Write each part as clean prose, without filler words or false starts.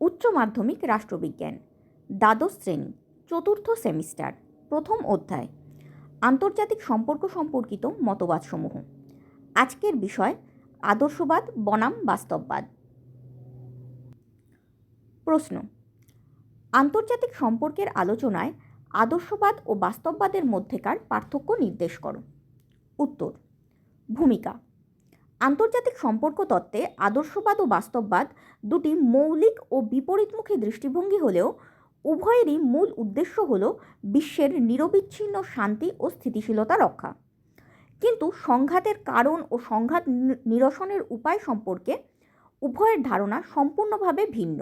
উচ্চ মাধ্যমিক রাষ্ট্রবিজ্ঞান, দ্বাদশ শ্রেণী, চতুর্থ সেমিস্টার, প্রথম অধ্যায়, আন্তর্জাতিক সম্পর্ক সম্পর্কিত মতবাদসমূহ। আজকের বিষয় আদর্শবাদ বনাম বাস্তববাদ। প্রশ্ন: আন্তর্জাতিক সম্পর্কের আলোচনায় আদর্শবাদ ও বাস্তববাদের মধ্যেকার পার্থক্য নির্দেশ করো। উত্তর: ভূমিকা। আন্তর্জাতিক সম্পর্ক তত্ত্বে আদর্শবাদ ও বাস্তববাদ দুটি মৌলিক ও বিপরীতমুখী দৃষ্টিভঙ্গি হলেও উভয়েরই মূল উদ্দেশ্য হল বিশ্বের নিরবিচ্ছিন্ন শান্তি ও স্থিতিশীলতা রক্ষা। কিন্তু সংঘাতের কারণ ও সংঘাত নিরসনের উপায় সম্পর্কে উভয়ের ধারণা সম্পূর্ণভাবে ভিন্ন।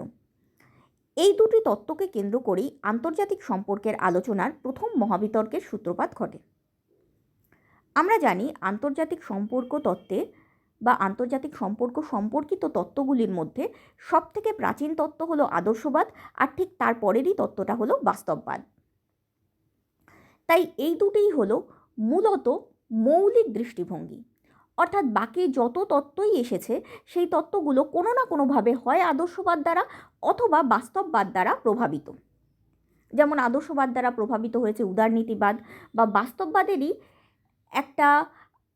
এই দুটি তত্ত্বকে কেন্দ্র করেই আন্তর্জাতিক সম্পর্কের আলোচনার প্রথম মহাবিতর্কের সূত্রপাত ঘটে। আমরা জানি আন্তর্জাতিক সম্পর্ক তত্ত্বে বা আন্তর্জাতিক সম্পর্ক সম্পর্কিত তত্ত্বগুলির মধ্যে সবথেকে প্রাচীন তত্ত্ব হলো আদর্শবাদ, আর ঠিক তারপরেরই তত্ত্বটা হলো বাস্তববাদ। তাই এই দুটিই হলো মূলত মৌলিক দৃষ্টিভঙ্গি, অর্থাৎ বাকি যত তত্ত্বই এসেছে সেই তত্ত্বগুলো কোনো না কোনোভাবে হয় আদর্শবাদ দ্বারা অথবা বাস্তববাদ দ্বারা প্রভাবিত। যেমন আদর্শবাদ দ্বারা প্রভাবিত হয়েছে উদারনীতিবাদ, বা বাস্তববাদেরই একটা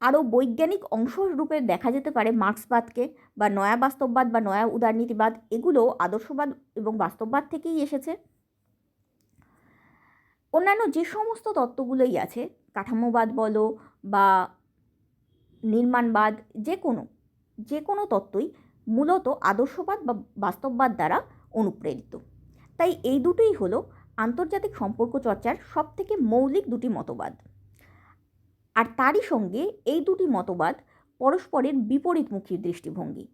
আরও বৈজ্ঞানিক অংশ রূপে দেখা যেতে পারে মার্ক্সবাদকে, বা নয়া বাস্তববাদ বা নয়া উদারনীতিবাদ। এগুলো আদর্শবাদ এবং বাস্তববাদ থেকেই এসেছে। অন্যান্য যে সমস্ত তত্ত্বগুলোই আছে, কাঠামোবাদ বলো বা নির্মাণবাদ, যে কোনো তত্ত্বই মূলত আদর্শবাদ বা বাস্তববাদ দ্বারা অনুপ্রেরিত। তাই এই দুটোই হলো আন্তর্জাতিক সম্পর্ক চর্চার সবথেকে মৌলিক দুটি মতবাদ। আর তারই সঙ্গে এই দুটি মতবাদ পরস্পরের বিপরীতমুখী দৃষ্টিভঙ্গি,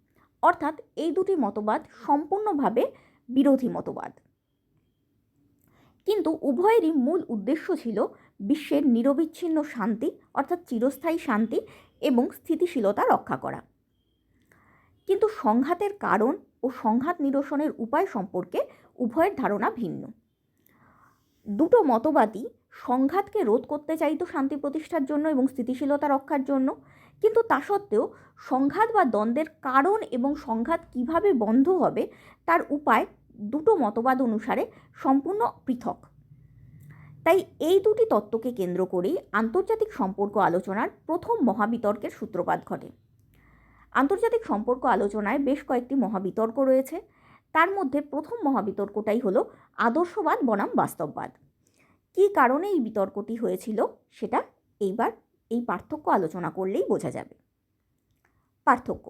অর্থাৎ এই দুটি মতবাদ সম্পূর্ণভাবে বিরোধী মতবাদ। কিন্তু উভয়েরই মূল উদ্দেশ্য ছিল বিশ্বের নিরবিচ্ছিন্ন শান্তি, অর্থাৎ চিরস্থায়ী শান্তি এবং স্থিতিশীলতা রক্ষা করা। কিন্তু সংঘাতের কারণ ও সংঘাত নিরসনের উপায় সম্পর্কে উভয়ের ধারণা ভিন্ন। দুটো মতবাদই সংঘাতকে রোধ করতে চাইতো শান্তি প্রতিষ্ঠার জন্য এবং স্থিতিশীলতা রক্ষার জন্য, কিন্তু তা সত্ত্বেও সংঘাত বা দ্বন্দ্বের কারণ এবং সংঘাত কিভাবে বন্ধ হবে তার উপায় দুটো মতবাদ অনুসারে সম্পূর্ণ পৃথক। তাই এই দুটি তত্ত্বকে কেন্দ্র করেই আন্তর্জাতিক সম্পর্ক আলোচনার প্রথম মহাবিতর্কের সূত্রপাত ঘটে। আন্তর্জাতিক সম্পর্ক আলোচনায় বেশ কয়েকটি মহাবিতর্ক রয়েছে। তার মধ্যে প্রথম মহাবিতর্কটাই হলো আদর্শবাদ বনাম বাস্তববাদ। কী কারণে এই বিতর্কটি হয়েছিল সেটা এইবার এই পার্থক্য আলোচনা করলেই বোঝা যাবে। পার্থক্য: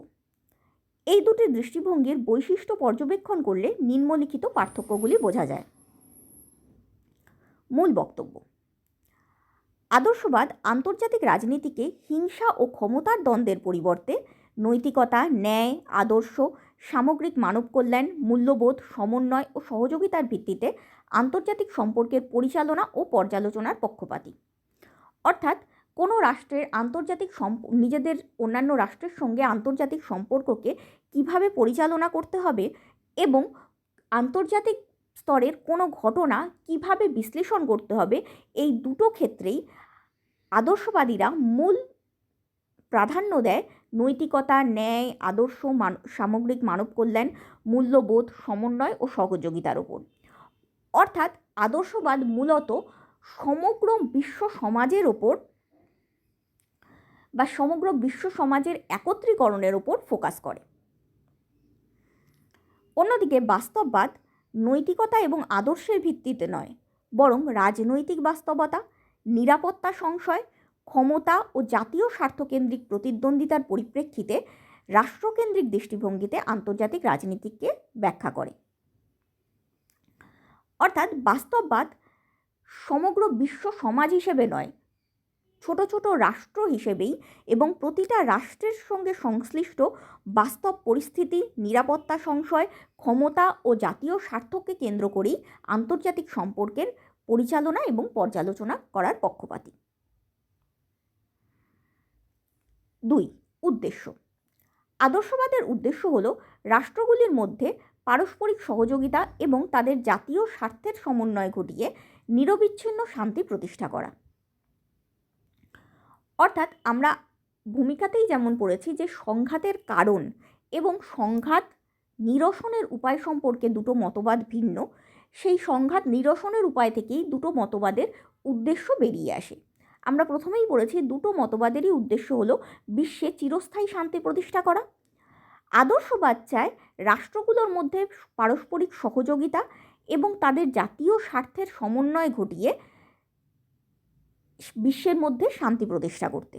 এই দুটি দৃষ্টিভঙ্গির বৈশিষ্ট্য পর্যবেক্ষণ করলে নিম্নলিখিত পার্থক্যগুলি বোঝা যায়। মূল বক্তব্য: আদর্শবাদ আন্তর্জাতিক রাজনীতিকে হিংসা ও ক্ষমতার দ্বন্দ্বের পরিবর্তে নৈতিকতা, ন্যায়, আদর্শ, সামগ্রিক মানব কল্যাণ, মূল্যবোধ, সমন্বয় ও সহযোগিতার ভিত্তিতে আন্তর্জাতিক সম্পর্কের পরিচালনা ও পর্যালোচনার পক্ষপাতী। অর্থাৎ কোনো রাষ্ট্রের আন্তর্জাতিক নিজেদের অন্যান্য রাষ্ট্রের সঙ্গে আন্তর্জাতিক সম্পর্ককে কিভাবে পরিচালনা করতে হবে এবং আন্তর্জাতিক স্তরের কোনো ঘটনা কিভাবে বিশ্লেষণ করতে হবে, এই দুটো ক্ষেত্রেই আদর্শবাদীরা মূল প্রাধান্য দেয় নৈতিকতা, ন্যায়, আদর্শ, সামগ্রিক মানব কল্যাণ, মূল্যবোধ, সমন্বয় ও সহযোগিতার ওপর। অর্থাৎ আদর্শবাদ মূলত সমগ্র বিশ্ব সমাজের ওপর বা সমগ্র বিশ্ব সমাজের একত্রীকরণের ওপর ফোকাস করে। অন্যদিকে বাস্তববাদ নৈতিকতা এবং আদর্শের ভিত্তিতে নয়, বরং রাজনৈতিক বাস্তবতা, নিরাপত্তা সংশয়, ক্ষমতা ও জাতীয় স্বার্থকেন্দ্রিক প্রতিদ্বন্দ্বিতার পরিপ্রেক্ষিতে রাষ্ট্রকেন্দ্রিক দৃষ্টিভঙ্গিতে আন্তর্জাতিক রাজনীতিকে ব্যাখ্যা করে। অর্থাৎ বাস্তববাদ সমগ্র বিশ্ব সমাজ হিসেবে নয়, ছোট ছোট রাষ্ট্র হিসেবেই এবং প্রতিটা রাষ্ট্রের সঙ্গে সংশ্লিষ্ট বাস্তব পরিস্থিতি, নিরাপত্তা সংশয়, ক্ষমতা ও জাতীয় স্বার্থকে কেন্দ্র করেই আন্তর্জাতিক সম্পর্কের পরিচালনা এবং পর্যালোচনা করার পক্ষপাতী। 2. উদ্দেশ্য: আদর্শবাদের উদ্দেশ্য হল রাষ্ট্রগুলির মধ্যে পারস্পরিক সহযোগিতা এবং তাদের জাতীয় স্বার্থের সমন্বয় ঘটিয়ে নিরবিচ্ছিন্ন শান্তি প্রতিষ্ঠা করা। অর্থাৎ আমরা ভূমিকাতেই যেমন পড়েছি যে সংঘাতের কারণ এবং সংঘাত নিরসনের উপায় সম্পর্কে দুটো মতবাদ ভিন্ন, সেই সংঘাত নিরসনের উপায় থেকেই দুটো মতবাদের উদ্দেশ্য বেরিয়ে আসে। আমরা প্রথমেই বলেছি দুটো মতবাদেরই উদ্দেশ্য হলো বিশ্বে চিরস্থায়ী শান্তি প্রতিষ্ঠা করা। আদর্শবাদ চায় রাষ্ট্রগুলোর মধ্যে পারস্পরিক সহযোগিতা এবং তাদের জাতীয় স্বার্থের সমন্বয় ঘটিয়ে বিশ্বের মধ্যে শান্তি প্রতিষ্ঠা করতে।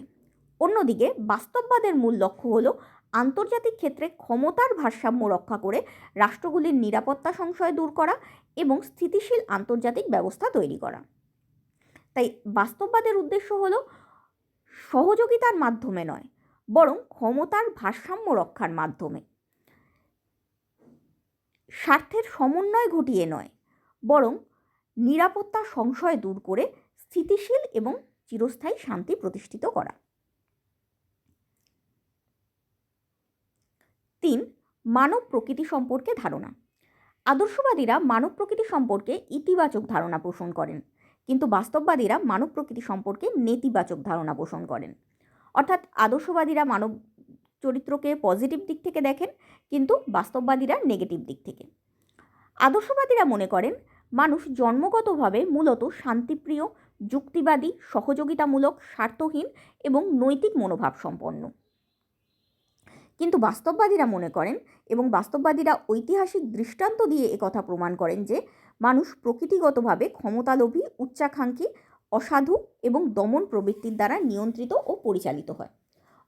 অন্যদিকে বাস্তববাদের মূল লক্ষ্য হলো আন্তর্জাতিক ক্ষেত্রে ক্ষমতার ভারসাম্য রক্ষা করে রাষ্ট্রগুলির নিরাপত্তা সংশয় দূর করা এবং স্থিতিশীল আন্তর্জাতিক ব্যবস্থা তৈরি করা। তাই বাস্তববাদের উদ্দেশ্য হলো সহযোগিতার মাধ্যমে নয়, বরং ক্ষমতার ভারসাম্য রক্ষার মাধ্যমে, স্বার্থের সমন্বয় ঘটিয়ে নয়, বরং নিরাপত্তা সংশয় দূর করে স্থিতিশীল এবং চিরস্থায়ী শান্তি প্রতিষ্ঠিত করা। 3. মানব প্রকৃতি সম্পর্কে ধারণা। আদর্শবাদীরা মানব প্রকৃতি সম্পর্কে ইতিবাচক ধারণা পোষণ করেন, কিন্তু বাস্তববাদীরা মানব প্রকৃতি সম্পর্কে নেতিবাচক ধারণা পোষণ করেন। অর্থাৎ আদর্শবাদীরা মানব চরিত্রকে পজিটিভ দিক থেকে দেখেন, কিন্তু বাস্তববাদীরা নেগেটিভ দিক থেকে। আদর্শবাদীরা মনে করেন মানুষ জন্মগতভাবে মূলত শান্তিপ্রিয়, যুক্তিবাদী, সহযোগিতামূলক, স্বার্থহীন এবং নৈতিক মনোভাব সম্পন্ন। কিন্তু বাস্তববাদীরা মনে করেন এবং বাস্তববাদীরা ঐতিহাসিক দৃষ্টান্ত দিয়ে একথা প্রমাণ করেন যে মানুষ প্রকৃতিগতভাবে ক্ষমতালোভী, উচ্চাকাঙ্ক্ষী, অসাধু এবং দমন প্রবৃত্তির দ্বারা নিয়ন্ত্রিত ও পরিচালিত হয়।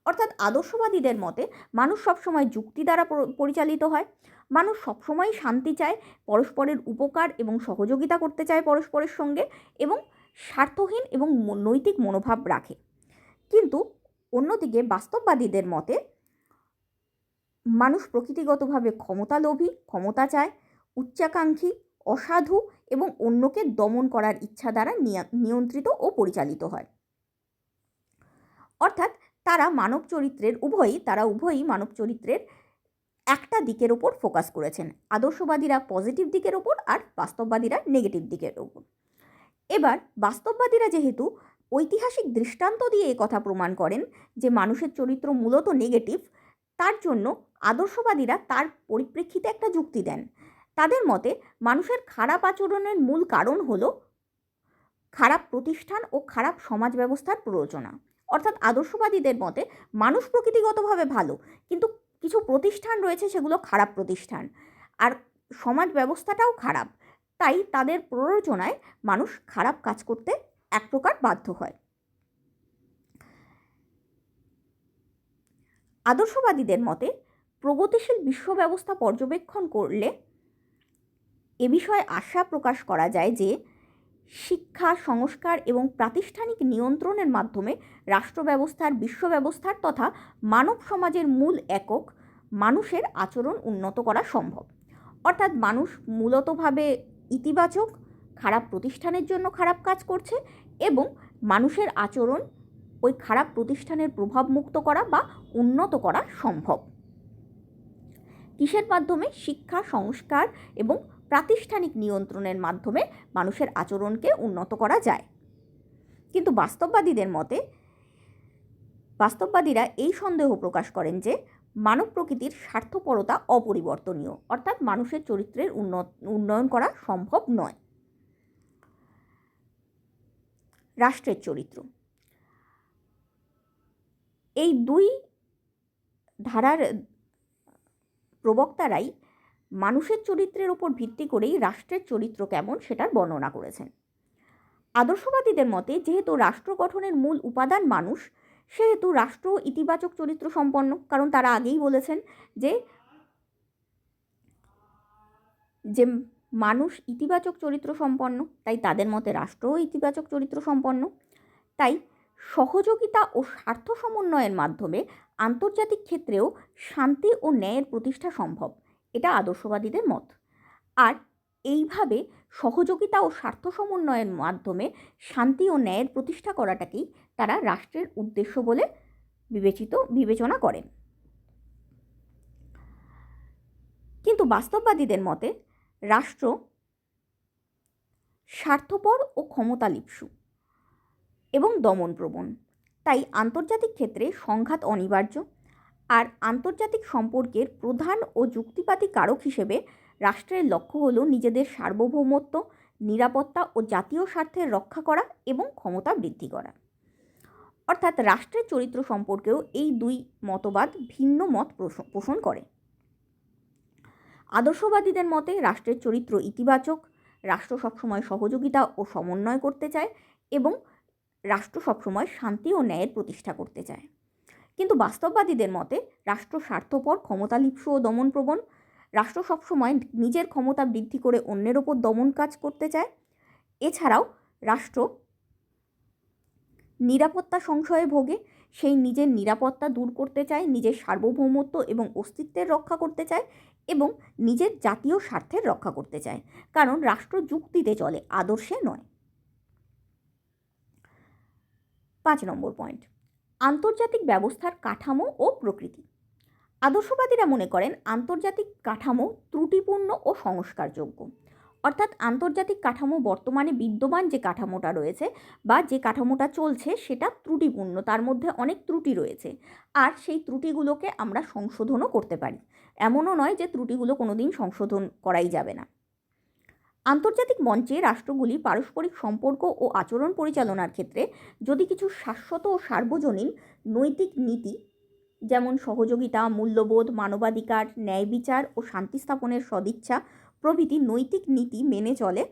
অর্থাৎ আদর্শবাদীদের মতে মানুষ সবসময় যুক্তি দ্বারা পরিচালিত হয়, মানুষ সবসময় শান্তি চায়, পরস্পরের উপকার এবং সহযোগিতা করতে চায় পরস্পরের সঙ্গে, এবং স্বার্থহীন এবং নৈতিক মনোভাব রাখে। কিন্তু অন্যদিকে বাস্তববাদীদের মতে মানুষ প্রকৃতিগতভাবে ক্ষমতালোভী, ক্ষমতা চায়, উচ্চাকাঙ্ক্ষী, অসাধু এবং অন্যকে দমন করার ইচ্ছা দ্বারা নিয়ন্ত্রিত ও পরিচালিত হয়। অর্থাৎ তারা উভয়ই মানব চরিত্রের একটা দিকের ওপর ফোকাস করেছেন। আদর্শবাদীরা পজিটিভ দিকের ওপর আর বাস্তববাদীরা নেগেটিভ দিকের ওপর। এবার বাস্তববাদীরা যেহেতু ঐতিহাসিক দৃষ্টান্ত দিয়ে কথা প্রমাণ করেন যে মানুষের চরিত্র মূলত নেগেটিভ, তার জন্য আদর্শবাদীরা তার পরিপ্রেক্ষিতে একটা যুক্তি দেন। তাদের মতে মানুষের খারাপ আচরণের মূল কারণ হলো খারাপ প্রতিষ্ঠান ও খারাপ সমাজ ব্যবস্থার প্ররোচনা। অর্থাৎ আদর্শবাদীদের মতে মানুষ প্রকৃতিগতভাবে ভালো, কিন্তু কিছু প্রতিষ্ঠান রয়েছে সেগুলো খারাপ প্রতিষ্ঠান, আর সমাজ ব্যবস্থাটাও খারাপ, তাই তাদের প্ররোচনায় মানুষ খারাপ কাজ করতে এক প্রকার বাধ্য হয়। আদর্শবাদীদের মতে প্রগতিশীল বিশ্ব ব্যবস্থা পর্যবেক্ষণ করলে এ বিষয়ে আশা প্রকাশ করা যায় যে শিক্ষা, সংস্কার এবং প্রাতিষ্ঠানিক নিয়ন্ত্রণের মাধ্যমে রাষ্ট্র ব্যবস্থার, বিশ্ব ব্যবস্থার তথা মানব সমাজের মূল একক মানুষের আচরণ উন্নত করা সম্ভব। অর্থাৎ মানুষ মূলতভাবে ইতিবাচক, খারাপ প্রতিষ্ঠানের জন্য খারাপ কাজ করছে এবং মানুষের আচরণ ওই খারাপ প্রতিষ্ঠানের প্রভাব মুক্ত করা বা উন্নত করা সম্ভব। কিসের মাধ্যমে? শিক্ষা, সংস্কার এবং প্রাতিষ্ঠানিক নিয়ন্ত্রণের মাধ্যমে মানুষের আচরণকে উন্নত করা যায়। কিন্তু বাস্তববাদীরা এই সন্দেহ প্রকাশ করেন যে মানব প্রকৃতির স্বার্থপরতা অপরিবর্তনীয়, অর্থাৎ মানুষের চরিত্রের উন্নয়ন করা সম্ভব নয়। রাষ্ট্রের চরিত্র। এই দুই ধারার প্রবক্তারাই মানুষের চরিত্রের ওপর ভিত্তি করেই রাষ্ট্রের চরিত্র কেমন সেটার বর্ণনা করেছেন। আদর্শবাদীদের মতে যেহেতু রাষ্ট্র গঠনের মূল উপাদান মানুষ, সেহেতু রাষ্ট্র ইতিবাচক চরিত্র সম্পন্ন, কারণ তারা আগেই বলেছেন যে মানুষ ইতিবাচক চরিত্র সম্পন্ন, তাই তাদের মতে রাষ্ট্রও ইতিবাচক চরিত্র সম্পন্ন। তাই সহযোগিতা ও স্বার্থ সমন্বয়ের মাধ্যমে আন্তর্জাতিক ক্ষেত্রেও শান্তি ও ন্যায়ের প্রতিষ্ঠা সম্ভব, এটা আদর্শবাদীদের মত। আর এইভাবে সহযোগিতা ও স্বার্থ সমন্বয়ের মাধ্যমে শান্তি ও ন্যায়ের প্রতিষ্ঠা করাটাকেই তারা রাষ্ট্রের উদ্দেশ্য বলে বিবেচনা করেন। কিন্তু বাস্তববাদীদের মতে রাষ্ট্র স্বার্থপর ও ক্ষমতালিপ্সু এবং দমনপ্রবণ, তাই আন্তর্জাতিক ক্ষেত্রে সংঘাত অনিবার্য। আর আন্তর্জাতিক সম্পর্কের প্রধান ও যুক্তিবাদী কারক হিসেবে রাষ্ট্রের লক্ষ্য হল নিজেদের সার্বভৌমত্ব, নিরাপত্তা ও জাতীয় স্বার্থের রক্ষা করা এবং ক্ষমতা বৃদ্ধি করা। অর্থাৎ রাষ্ট্রের চরিত্র সম্পর্কেও এই দুই মতবাদ ভিন্ন মত পোষণ করে। আদর্শবাদীদের মতে রাষ্ট্রের চরিত্র ইতিবাচক, রাষ্ট্র সবসময় সহযোগিতা ও সমন্বয় করতে চায় এবং রাষ্ট্র সবসময় শান্তি ও ন্যায়ের প্রতিষ্ঠা করতে চায়। কিন্তু বাস্তববাদীদের মতে রাষ্ট্র স্বার্থপর, ক্ষমতালিপ্সু ও দমনপ্রবণ। রাষ্ট্র সবসময় নিজের ক্ষমতা বৃদ্ধি করে অন্যের ওপর দমন কাজ করতে চায়। এছাড়াও রাষ্ট্র নিরাপত্তা সংশয়ে ভোগে, সেই নিজের নিরাপত্তা দূর করতে চায়, নিজের সার্বভৌমত্ব এবং অস্তিত্বের রক্ষা করতে চায় এবং নিজের জাতীয় স্বার্থের রক্ষা করতে চায়, কারণ রাষ্ট্র যুক্তিতে চলে, আদর্শে নয়। 5 নম্বর পয়েন্ট, আন্তর্জাতিক ব্যবস্থার কাঠামো ও প্রকৃতি। আদর্শবাদীরা মনে করেন আন্তর্জাতিক কাঠামো ত্রুটিপূর্ণ ও সংস্কারযোগ্য। অর্থাৎ আন্তর্জাতিক কাঠামো বর্তমানে বিদ্যমান যে কাঠামোটা রয়েছে বা যে কাঠামোটা চলছে সেটা ত্রুটিপূর্ণ, তার মধ্যে অনেক ত্রুটি রয়েছে, আর সেই ত্রুটিগুলোকে আমরা সংশোধনও করতে পারি। এমনও নয় যে ত্রুটিগুলো কোনোদিন সংশোধন করাই যাবে না। আন্তর্জাতিক মঞ্চে রাষ্ট্রগুলি পারস্পরিক সম্পর্ক ও আচরণ পরিচালনার ক্ষেত্রে যদি কিছু শাশ্বত ও সার্বজনীন নৈতিক নীতি, যেমন সহযোগিতা, মূল্যবোধ, মানবাধিকার, ন্যায় বিচার ও শান্তি স্থাপনের সদিচ্ছা প্রভৃতি নৈতিক নীতি মেনে চলে,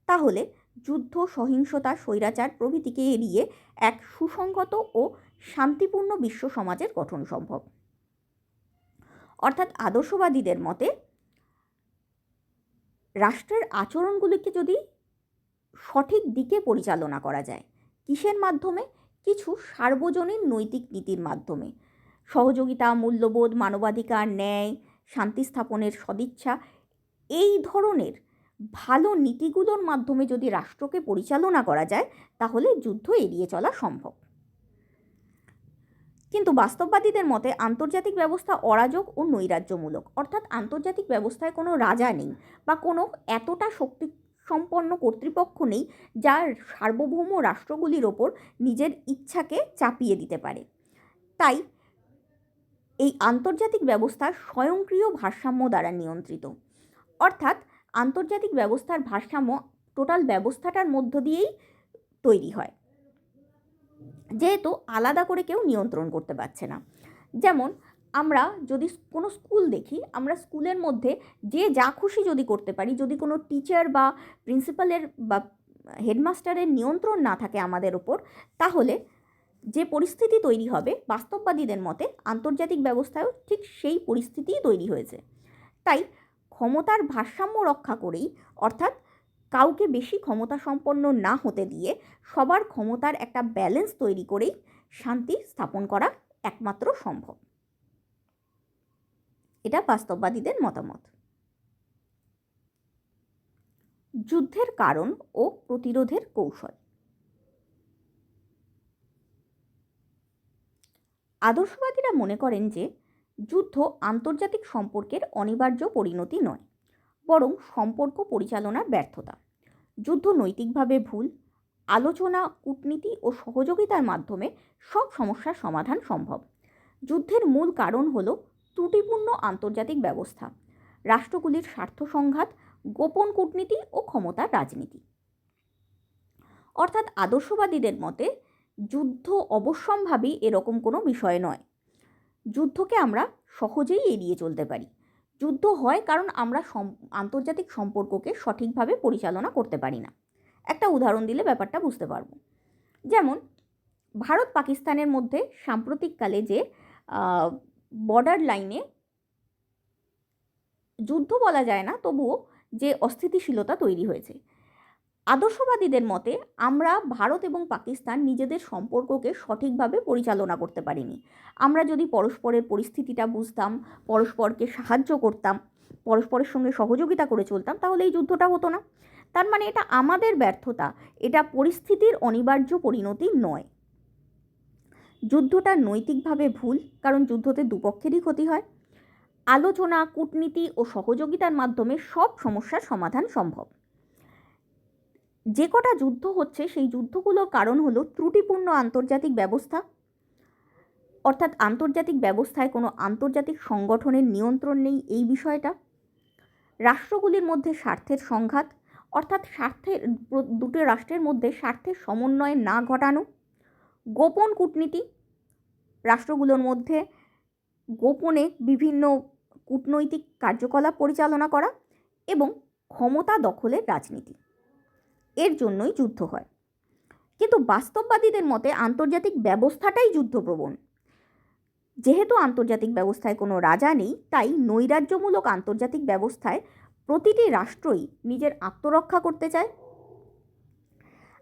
তাহলে যুদ্ধ, সহিংসতা, স্বৈরাচার প্রভৃতিকে এড়িয়ে এক সুসংহত ও শান্তিপূর্ণ বিশ্ব সমাজের গঠন সম্ভব। অর্থাৎ আদর্শবাদীদের মতে রাষ্ট্রের আচরণগুলিকে যদি সঠিক দিকে পরিচালনা করা যায়, কিসের মাধ্যমে? কিছু সার্বজনীন নৈতিক নীতির মাধ্যমে। সহযোগিতা, মূল্যবোধ, মানবাধিকার, ন্যায়, শান্তি স্থাপনের সদিচ্ছা, এই ধরনের ভালো নীতিগুলোর মাধ্যমে যদি রাষ্ট্রকে পরিচালনা করা যায়, তাহলে যুদ্ধ এড়িয়ে চলা সম্ভব। কিন্তু বাস্তববাদীদের মতে আন্তর্জাতিক ব্যবস্থা অরাজক ও নৈরাজ্যমূলক। অর্থাৎ আন্তর্জাতিক ব্যবস্থায় কোনো রাজা নেই বা কোনো এতটা শক্তি সম্পন্ন কর্তৃপক্ষ নেই যার সার্বভৌম রাষ্ট্রগুলির ওপর নিজের ইচ্ছাকে চাপিয়ে দিতে পারে। তাই এই আন্তর্জাতিক ব্যবস্থা স্বয়ংক্রিয় ভারসাম্য দ্বারা নিয়ন্ত্রিত। অর্থাৎ আন্তর্জাতিক ব্যবস্থার ভারসাম্য টোটাল ব্যবস্থাটার মধ্য দিয়েই তৈরি হয়, যেহেতু আলাদা করে কেউ নিয়ন্ত্রণ করতে পারছে না। যেমন আমরা যদি কোনো স্কুল দেখি, আমরা স্কুলের মধ্যে যে যা খুশি যদি করতে পারি, যদি কোনো টিচার বা প্রিন্সিপালের বা হেডমাস্টারের নিয়ন্ত্রণ না থাকে আমাদের ওপর, তাহলে যে পরিস্থিতি তৈরি হবে, বাস্তববাদীদের মতে আন্তর্জাতিক ব্যবস্থায়ও ঠিক সেই পরিস্থিতিই তৈরি হয়েছে। তাই ক্ষমতার ভারসাম্য রক্ষা করেই, অর্থাৎ কাউকে বেশি ক্ষমতা সম্পন্ন না হতে দিয়ে সবার ক্ষমতার একটা ব্যালেন্স তৈরি করেই শান্তি স্থাপন করা একমাত্র সম্ভব। এটা বাস্তববাদীদের মতামত। যুদ্ধের কারণ ও প্রতিরোধের কৌশল। আদর্শবাদীরা মনে করেন যে যুদ্ধ আন্তর্জাতিক সম্পর্কের অনিবার্য পরিণতি নয়, বরং সম্পর্ক পরিচালনার ব্যর্থতা। যুদ্ধ নৈতিকভাবে ভুল। আলোচনা, কূটনীতি ও সহযোগিতার মাধ্যমে সব সমস্যার সমাধান সম্ভব। যুদ্ধের মূল কারণ হল ত্রুটিপূর্ণ আন্তর্জাতিক ব্যবস্থা, রাষ্ট্রগুলির স্বার্থ সংঘাত, গোপন কূটনীতি ও ক্ষমতার রাজনীতি। অর্থাৎ আদর্শবাদীদের মতে যুদ্ধ অবশ্যম্ভাবী এরকম কোনো বিষয় নয়। যুদ্ধকে আমরা সহজেই এড়িয়ে চলতে পারি। যুদ্ধ হয় কারণ আমরা আন্তর্জাতিক সম্পর্ককে সঠিকভাবে পরিচালনা করতে পারি না। একটা উদাহরণ দিলে ব্যাপারটা বুঝতে পারব। যেমন ভারত পাকিস্তানের মধ্যে সাম্প্রতিককালে যে বর্ডার লাইনে যুদ্ধ বলা যায় না, তবুও যে অস্থিতিশীলতা তৈরি হয়েছে, আদর্শবাদীদের মতে আমরা ভারত এবং পাকিস্তান নিজেদের সম্পর্ককে সঠিকভাবে পরিচালনা করতে পারিনি। আমরা যদি পরস্পরের পরিস্থিতিটা বুঝতাম, পরস্পরকে সাহায্য করতাম, পরস্পরের সঙ্গে সহযোগিতা করে চলতাম, তাহলে এই যুদ্ধটা হতো না। তার মানে এটা আমাদের ব্যর্থতা, এটা পরিস্থিতির অনিবার্য পরিণতি নয়। যুদ্ধটা নৈতিকভাবে ভুল, কারণ যুদ্ধতে দুপক্ষেরই ক্ষতি হয়। আলোচনা, কূটনীতি ও সহযোগিতার মাধ্যমে সব সমস্যার সমাধান সম্ভব। যে কটা যুদ্ধ হচ্ছে সেই যুদ্ধগুলোর কারণ হলো ত্রুটিপূর্ণ আন্তর্জাতিক ব্যবস্থা, অর্থাৎ আন্তর্জাতিক ব্যবস্থায় কোনো আন্তর্জাতিক সংগঠনের নিয়ন্ত্রণ নেই এই বিষয়টা। রাষ্ট্রগুলির মধ্যে স্বার্থের সংঘাত, অর্থাৎ দুটো রাষ্ট্রের মধ্যে স্বার্থের সমন্বয় না ঘটানো। গোপন কূটনীতি, রাষ্ট্রগুলোর মধ্যে গোপনে বিভিন্ন কূটনৈতিক কার্যকলাপ পরিচালনা করা এবং ক্ষমতা দখলের রাজনীতি, এর জন্যই যুদ্ধ হয়। কিন্তু বাস্তববাদীদের মতে আন্তর্জাতিক ব্যবস্থাটাই যুদ্ধপ্রবণ। যেহেতু আন্তর্জাতিক ব্যবস্থায় কোনো রাজা নেই, তাই নৈরাজ্যমূলক আন্তর্জাতিক ব্যবস্থায় প্রতিটি রাষ্ট্রই নিজের আত্মরক্ষা করতে চায়,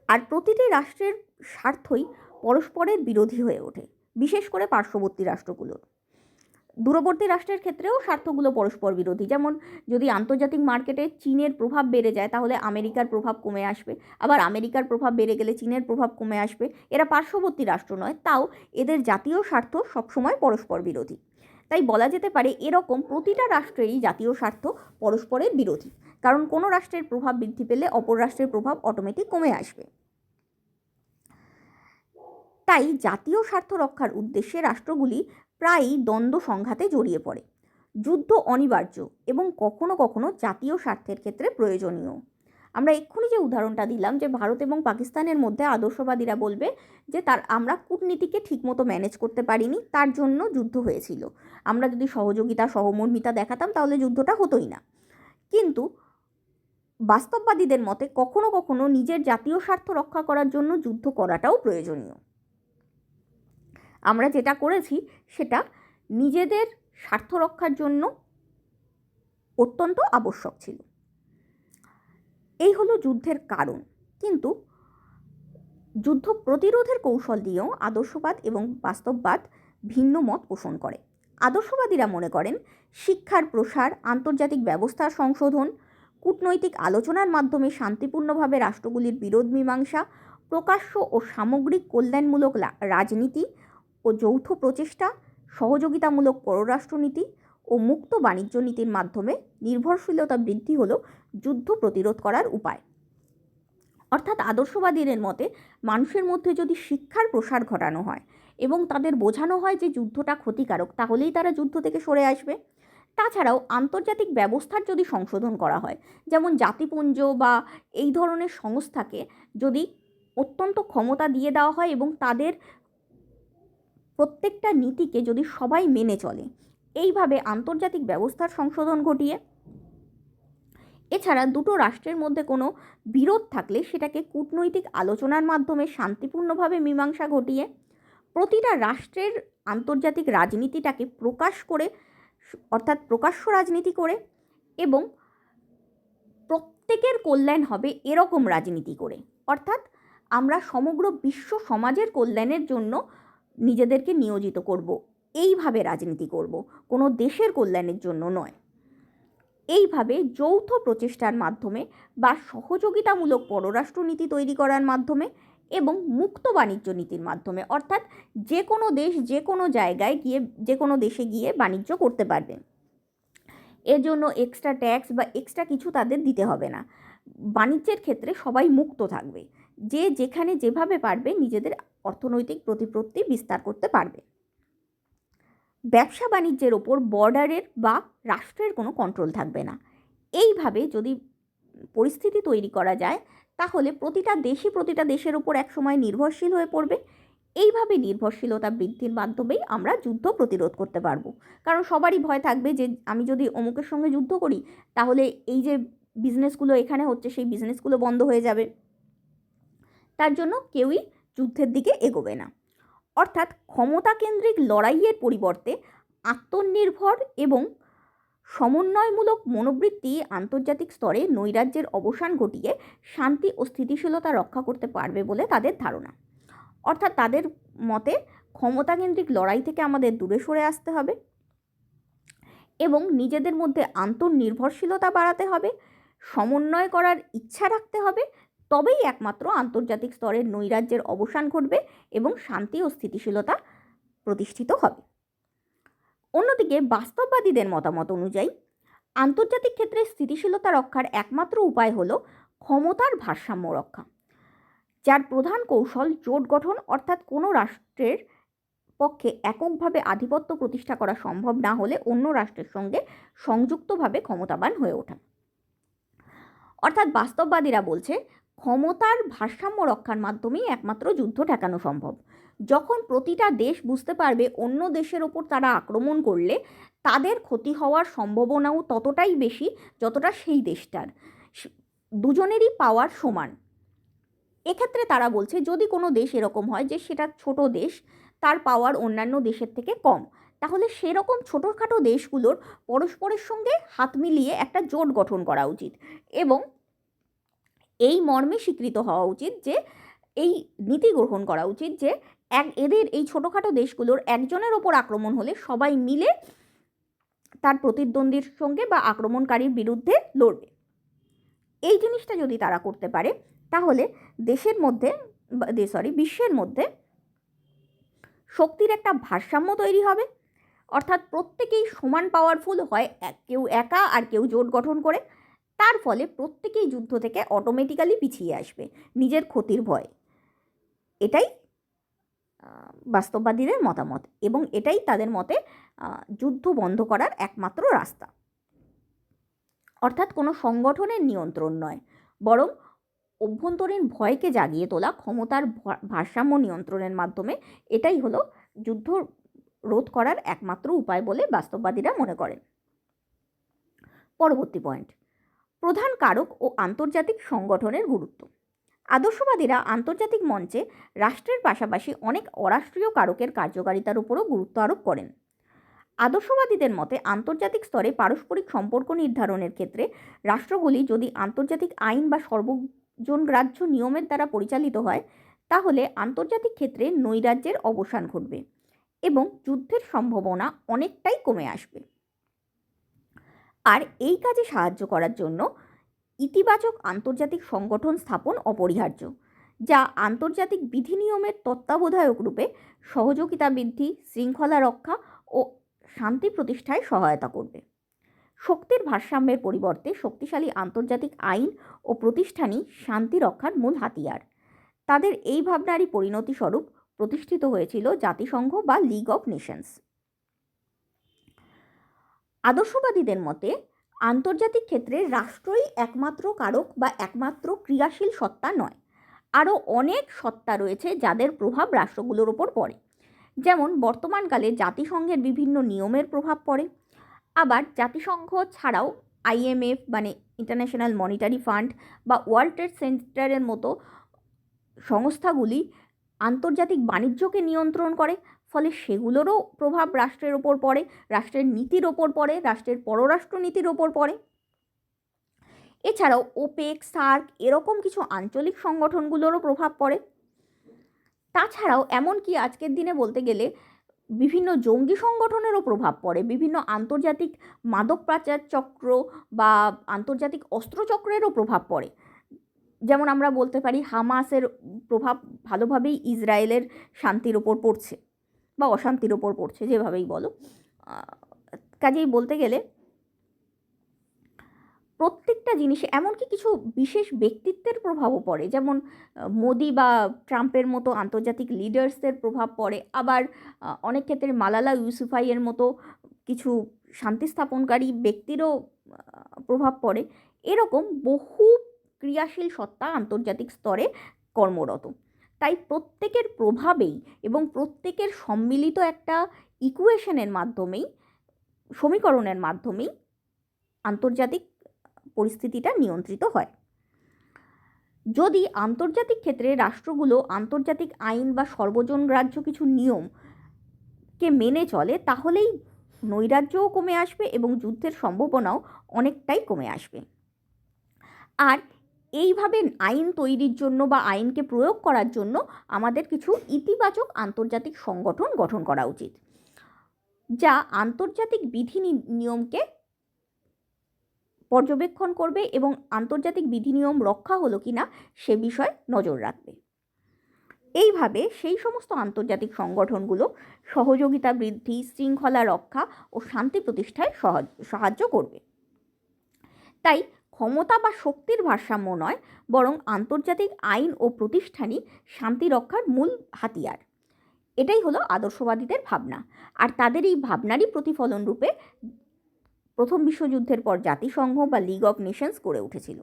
আর প্রতিটি রাষ্ট্রের স্বার্থই পরস্পরের বিরোধী হয়ে ওঠে, বিশেষ করে পার্শ্ববর্তী রাষ্ট্রগুলোর। দূরবর্তী রাষ্ট্রের ক্ষেত্রেও স্বার্থগুলো পরস্পর বিরোধী। যেমন যদি আন্তর্জাতিক মার্কেটে চীনের প্রভাব বেড়ে যায় তাহলে আমেরিকার প্রভাব কমে আসবে, আবার আমেরিকার প্রভাব বেড়ে গেলে চীনের প্রভাব কমে আসবে। এরা পার্শ্ববর্তী রাষ্ট্র নয়, তাও এদের জাতীয় স্বার্থ সবসময় পরস্পর বিরোধী। তাই বলা যেতে পারে এরকম প্রতিটা রাষ্ট্রেরই জাতীয় স্বার্থ পরস্পরের বিরোধী, কারণ কোনো রাষ্ট্রের প্রভাব বৃদ্ধি পেলে অপর রাষ্ট্রের প্রভাব অটোমেটিক কমে আসবে। তাই জাতীয় স্বার্থ রক্ষার উদ্দেশ্যে রাষ্ট্রগুলি প্রায়ই দ্বন্দ্ব সংঘাতে জড়িয়ে পড়ে। যুদ্ধ অনিবার্য এবং কখনো কখনো জাতীয় স্বার্থের ক্ষেত্রে প্রয়োজনীয়। আমরা এক্ষুনি যে উদাহরণটা দিলাম যে ভারত এবং পাকিস্তানের মধ্যে আদর্শবাদীরা বলবে যে আমরা কূটনীতিকে ঠিকমতো ম্যানেজ করতে পারিনি, তার জন্য যুদ্ধ হয়েছিল। আমরা যদি সহযোগিতা সহমর্মিতা দেখাতাম তাহলে যুদ্ধটা হতোই না। কিন্তু বাস্তববাদীদের মতে কখনো কখনো নিজের জাতীয় স্বার্থ রক্ষা করার জন্য যুদ্ধ করাটাও প্রয়োজনীয়। আমরা যেটা করেছি সেটা নিজেদের স্বার্থ রক্ষার জন্য অত্যন্ত আবশ্যক ছিল। এই হলো যুদ্ধের কারণ। কিন্তু যুদ্ধ প্রতিরোধের কৌশল দিয়েও আদর্শবাদ এবং বাস্তববাদ ভিন্ন মত পোষণ করে। আদর্শবাদীরা মনে করেন শিক্ষার প্রসার, আন্তর্জাতিক ব্যবস্থার সংশোধন, কূটনৈতিক আলোচনার মাধ্যমে শান্তিপূর্ণভাবে রাষ্ট্রগুলির বিরোধ মীমাংসা, প্রকাশ্য ও সামগ্রিক কল্যাণমূলক রাজনীতি ও যৌথ প্রচেষ্টা, সহযোগিতামূলক পররাষ্ট্রনীতি ও মুক্ত বাণিজ্য নীতির মাধ্যমে নির্ভরশীলতা বৃদ্ধি হল যুদ্ধ প্রতিরোধ করার উপায়। অর্থাৎ আদর্শবাদীদের মতে মানুষের মধ্যে যদি শিক্ষার প্রসার ঘটানো হয় এবং তাদের বোঝানো হয় যে যুদ্ধটা ক্ষতিকারক, তাহলেই তারা যুদ্ধ থেকে সরে আসবে। তাছাড়াও আন্তর্জাতিক ব্যবস্থার যদি সংশোধন করা হয়, যেমন জাতিপুঞ্জ বা এই ধরনের সংস্থাকে যদি অত্যন্ত ক্ষমতা দিয়ে দেওয়া হয় এবং তাদের প্রত্যেকটা নীতিকে যদি সবাই মেনে চলে, এইভাবে আন্তর্জাতিক ব্যবস্থার সংশোধন ঘটিয়ে, এছাড়া দুটো রাষ্ট্রের মধ্যে কোনো বিরোধ থাকলে সেটাকে কূটনৈতিক আলোচনার মাধ্যমে শান্তিপূর্ণভাবে মীমাংসা ঘটিয়ে প্রতিটা রাষ্ট্রের আন্তর্জাতিক রাজনীতিটাকে প্রকাশ করে, অর্থাৎ প্রকাশ্য রাজনীতি করে এবং প্রত্যেকের কল্যাণ হবে এরকম রাজনীতি করে, অর্থাৎ আমরা সমগ্র বিশ্ব সমাজের কল্যাণের জন্য নিজেদেরকে নিয়োজিত করব, এইভাবে রাজনীতি করব, কোনো দেশের কল্যাণের জন্য নয়। এইভাবে যৌথ প্রচেষ্টার মাধ্যমে বা সহযোগিতামূলক পররাষ্ট্রনীতি তৈরি করার মাধ্যমে এবং মুক্ত বাণিজ্য নীতির মাধ্যমে, অর্থাৎ যে কোনো দেশ যে কোনো জায়গায় গিয়ে যে কোনো দেশে গিয়ে বাণিজ্য করতে পারবে, এর জন্য এক্সট্রা ট্যাক্স বা এক্সট্রা কিছু তাদের দিতে হবে না। বাণিজ্যের ক্ষেত্রে সবাই মুক্ত থাকবে, যে যেখানে যেভাবে পারবে নিজেদের অর্থনৈতিক প্রতিপত্তি বিস্তার করতে পারবে। ব্যবসা বাণিজ্যের ওপর বর্ডারের বা রাষ্ট্রের কোনো কন্ট্রোল থাকবে না। এইভাবে যদি পরিস্থিতি তৈরি করা যায় তাহলে প্রতিটা দেশই প্রতিটা দেশের ওপর একসময় নির্ভরশীল হয়ে পড়বে। এইভাবে নির্ভরশীলতা বৃদ্ধির মাধ্যমেই আমরা যুদ্ধ প্রতিরোধ করতে পারবো। কারণ সবারই ভয় থাকবে যে আমি যদি অমুকের সঙ্গে যুদ্ধ করি তাহলে এই যে বিজনেসগুলো এখানে হচ্ছে সেই বিজনেসগুলো বন্ধ হয়ে যাবে। তার জন্য কেউই যুদ্ধের দিকে এগোবে না। অর্থাৎ ক্ষমতাকেন্দ্রিক লড়াইয়ের পরিবর্তে আত্মনির্ভর এবং সমন্বয়মূলক মনোবৃত্তি আন্তর্জাতিক স্তরে নৈরাজ্যের অবসান ঘটিয়ে শান্তি ও স্থিতিশীলতা রক্ষা করতে পারবে বলে তাদের ধারণা। অর্থাৎ তাদের মতে ক্ষমতাকেন্দ্রিক লড়াই থেকে আমাদের দূরে সরে আসতে হবে এবং নিজেদের মধ্যে আন্তর্নির্ভরশীলতা বাড়াতে হবে, সমন্বয় করার ইচ্ছা রাখতে হবে, তবেই একমাত্র আন্তর্জাতিক স্তরের নৈরাজ্যের অবসান ঘটবে এবং শান্তি ও স্থিতিশীলতা প্রতিষ্ঠিত হবে। অন্যদিকে বাস্তববাদীদের মতামত অনুযায়ী আন্তর্জাতিক ক্ষেত্রে স্থিতিশীলতা রক্ষার একমাত্র উপায় হল ক্ষমতার ভারসাম্য রক্ষা, যার প্রধান কৌশল জোট গঠন, অর্থাৎ কোনো রাষ্ট্রের পক্ষে এককভাবে আধিপত্য প্রতিষ্ঠা করা সম্ভব না হলে অন্য রাষ্ট্রের সঙ্গে সংযুক্তভাবে ক্ষমতাবান হয়ে ওঠা। অর্থাৎ বাস্তববাদীরা বলছে ক্ষমতার ভারসাম্য রক্ষার মাধ্যমেই একমাত্র যুদ্ধ ঠেকানো সম্ভব। যখন প্রতিটা দেশ বুঝতে পারবে অন্য দেশের ওপর তারা আক্রমণ করলে তাদের ক্ষতি হওয়ার সম্ভাবনাও ততটাই বেশি যতটা সেই দেশটার, দুজনেরই পাওয়ার সমান। এক্ষেত্রে তারা বলছে যদি কোনো দেশ এরকম হয় যে সেটা ছোট দেশ, তার পাওয়ার অন্যান্য দেশের থেকে কম, তাহলে সেরকম ছোটোখাটো দেশগুলোর পরস্পরের সঙ্গে হাত মিলিয়ে একটা জোট গঠন করা উচিত এবং এই মর্মে স্বীকৃত হওয়া উচিত যে এই নীতি গ্রহণ করা উচিত যে এদের এই ছোটোখাটো দেশগুলোর একজনের ওপর আক্রমণ হলে সবাই মিলে তার প্রতিদ্বন্দ্বীর সঙ্গে বা আক্রমণকারীর বিরুদ্ধে লড়বে। এই জিনিসটা যদি তারা করতে পারে তাহলে বিশ্বের মধ্যে শক্তির একটা ভারসাম্য তৈরি হবে। অর্থাৎ প্রত্যেকেই সমান পাওয়ারফুল হয়, কেউ একা আর কেউ জোট গঠন করে। তার ফলে প্রত্যেকেই যুদ্ধ থেকে অটোমেটিক্যালি পিছিয়ে আসবে নিজের ক্ষতির ভয়। এটাই বাস্তববাদীদের মতামত এবং এটাই তাদের মতে যুদ্ধ বন্ধ করার একমাত্র রাস্তা। অর্থাৎ কোনো সংগঠনের নিয়ন্ত্রণ নয়, বরং অভ্যন্তরীণ ভয়কে জাগিয়ে তোলা ক্ষমতার ভারসাম্য নিয়ন্ত্রণের মাধ্যমে এটাই হলো যুদ্ধ রোধ করার একমাত্র উপায় বলে বাস্তববাদীরা মনে করেন। পরবর্তী পয়েন্ট, প্রধান কারক ও আন্তর্জাতিক সংগঠনের গুরুত্ব। আদর্শবাদীরা আন্তর্জাতিক মঞ্চে রাষ্ট্রের পাশাপাশি অনেক অরাষ্ট্রীয় কারকের কার্যকারিতার উপরও গুরুত্ব আরোপ করেন। আদর্শবাদীদের মতে আন্তর্জাতিক স্তরে পারস্পরিক সম্পর্ক নির্ধারণের ক্ষেত্রে রাষ্ট্রগুলি যদি আন্তর্জাতিক আইন বা সর্বজনগ্রাহ্য নিয়মের দ্বারা পরিচালিত হয় তাহলে আন্তর্জাতিক ক্ষেত্রে নৈরাজ্যের অবসান ঘটবে এবং যুদ্ধের সম্ভাবনা অনেকটাই কমে আসবে। আর এই কাজে সাহায্য করার জন্য ইতিবাচক আন্তর্জাতিক সংগঠন স্থাপন অপরিহার্য, যা আন্তর্জাতিক বিধিনিয়মের তত্ত্বাবধায়ক রূপে সহযোগিতা বৃদ্ধি, শৃঙ্খলা রক্ষা ও শান্তি প্রতিষ্ঠায় সহায়তা করবে। শক্তির ভারসাম্যের পরিবর্তে শক্তিশালী আন্তর্জাতিক আইন ও প্রতিষ্ঠানই শান্তি রক্ষার মূল হাতিয়ার। তাদের এই ভাবনারই পরিণতি স্বরূপ প্রতিষ্ঠিত হয়েছিল জাতিসংঘ বা লিগ অফ নেশনস। আদর্শবাদীদের মতে আন্তর্জাতিক ক্ষেত্রে রাষ্ট্রই একমাত্র কারক বা একমাত্র ক্রিয়াশীল সত্তা নয়, আরও অনেক সত্তা রয়েছে যাদের প্রভাব রাষ্ট্রগুলোর ওপর পড়ে। যেমন বর্তমানকালে জাতিসংঘের বিভিন্ন নিয়মের প্রভাব পড়ে, আবার জাতিসংঘ ছাড়াও IMF মানে ইন্টারন্যাশনাল মনিটারি ফান্ড বা ওয়ার্ল্ড ট্রেড সেন্টারের মতো সংস্থাগুলি আন্তর্জাতিক বাণিজ্যকে নিয়ন্ত্রণ করে, ফলে সেগুলোরও প্রভাব রাষ্ট্রের ওপর পড়ে, রাষ্ট্রের নীতির ওপর পড়ে, রাষ্ট্রের পররাষ্ট্র নীতির ওপর পড়ে। এছাড়াও ওপেক, সার্ক এরকম কিছু আঞ্চলিক সংগঠনগুলোরও প্রভাব পড়ে। তাছাড়াও এমনকি আজকের দিনে বলতে গেলে বিভিন্ন জঙ্গি সংগঠনেরও প্রভাব পড়ে, বিভিন্ন আন্তর্জাতিক মাদক পাচার চক্র বা আন্তর্জাতিক অস্ত্রচক্রেরও প্রভাব পড়ে। যেমন আমরা বলতে পারি হামাসের প্রভাব ভালোভাবেই ইসরায়েলের শান্তির ওপর পড়ছে বা অশান্তির ওপর পড়ছে, যেভাবেই বলো। কাজেই বলতে গেলে প্রত্যেকটা জিনিসে এমনকি কিছু বিশেষ ব্যক্তিত্বের প্রভাবও পড়ে, যেমন মোদি বা ট্রাম্পের মতো আন্তর্জাতিক লিডার্সদের প্রভাব পড়ে, আবার অনেক ক্ষেত্রে মালালা ইউসুফাইয়ের মতো কিছু শান্তি স্থাপনকারী ব্যক্তিরও প্রভাব পড়ে। এরকম বহু ক্রিয়াশীল সত্তা আন্তর্জাতিক স্তরে কর্মরত। তাই প্রত্যেকের প্রভাবেই এবং প্রত্যেকের সম্মিলিত একটা ইকুয়েশনের মাধ্যমেই, সমীকরণের মাধ্যমেই আন্তর্জাতিক পরিস্থিতিটা নিয়ন্ত্রিত হয়। যদি আন্তর্জাতিক ক্ষেত্রে রাষ্ট্রগুলো আন্তর্জাতিক আইন বা সর্বজনগ্রাহ্য কিছু নিয়মকে মেনে চলে তাহলেই নৈরাজ্যও কমে আসবে এবং যুদ্ধের সম্ভাবনাও অনেকটাই কমে আসবে। আর এইভাবে আইন তৈরির জন্য বা আইনকে প্রয়োগ করার জন্য আমাদের কিছু ইতিবাচক আন্তর্জাতিক সংগঠন গঠন করা উচিত, যা আন্তর্জাতিক বিধি নিয়মকে পর্যবেক্ষণ করবে এবং আন্তর্জাতিক বিধিনিয়ম রক্ষা হলো কিনা সে বিষয়ে নজর রাখবে। এইভাবে সেই সমস্ত আন্তর্জাতিক সংগঠনগুলো সহযোগিতা বৃদ্ধি, শৃঙ্খলা রক্ষা ও শান্তি প্রতিষ্ঠায় সাহায্য করবে। তাই ক্ষমতা বা শক্তির ভারসাম্য নয়, বরং আন্তর্জাতিক আইন ও প্রতিষ্ঠানই শান্তি রক্ষার মূল হাতিয়ার এটাই হলো আদর্শবাদীদের ভাবনা। আর তাদের এই ভাবনারই প্রতিফলন রূপে প্রথম বিশ্বযুদ্ধের পর জাতিসংঘ বা লিগ অফ নেশনস গড়ে উঠেছিল।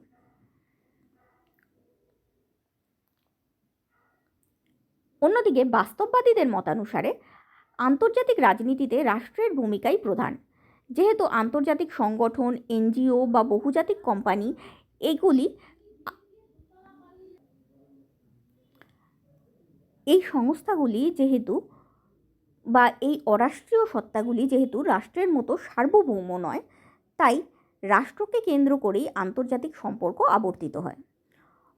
অন্যদিকে বাস্তববাদীদের মতানুসারে আন্তর্জাতিক রাজনীতিতে রাষ্ট্রের ভূমিকাই প্রধান। যেহেতু আন্তর্জাতিক সংগঠন, এনজিও বা বহুজাতিক কোম্পানি এই সংস্থাগুলি যেহেতু বা এই অরাষ্ট্রীয় সত্তাগুলি যেহেতু রাষ্ট্রের মতো সার্বভৌম নয়, তাই রাষ্ট্রকে কেন্দ্র করেই আন্তর্জাতিক সম্পর্ক আবর্তিত হয়।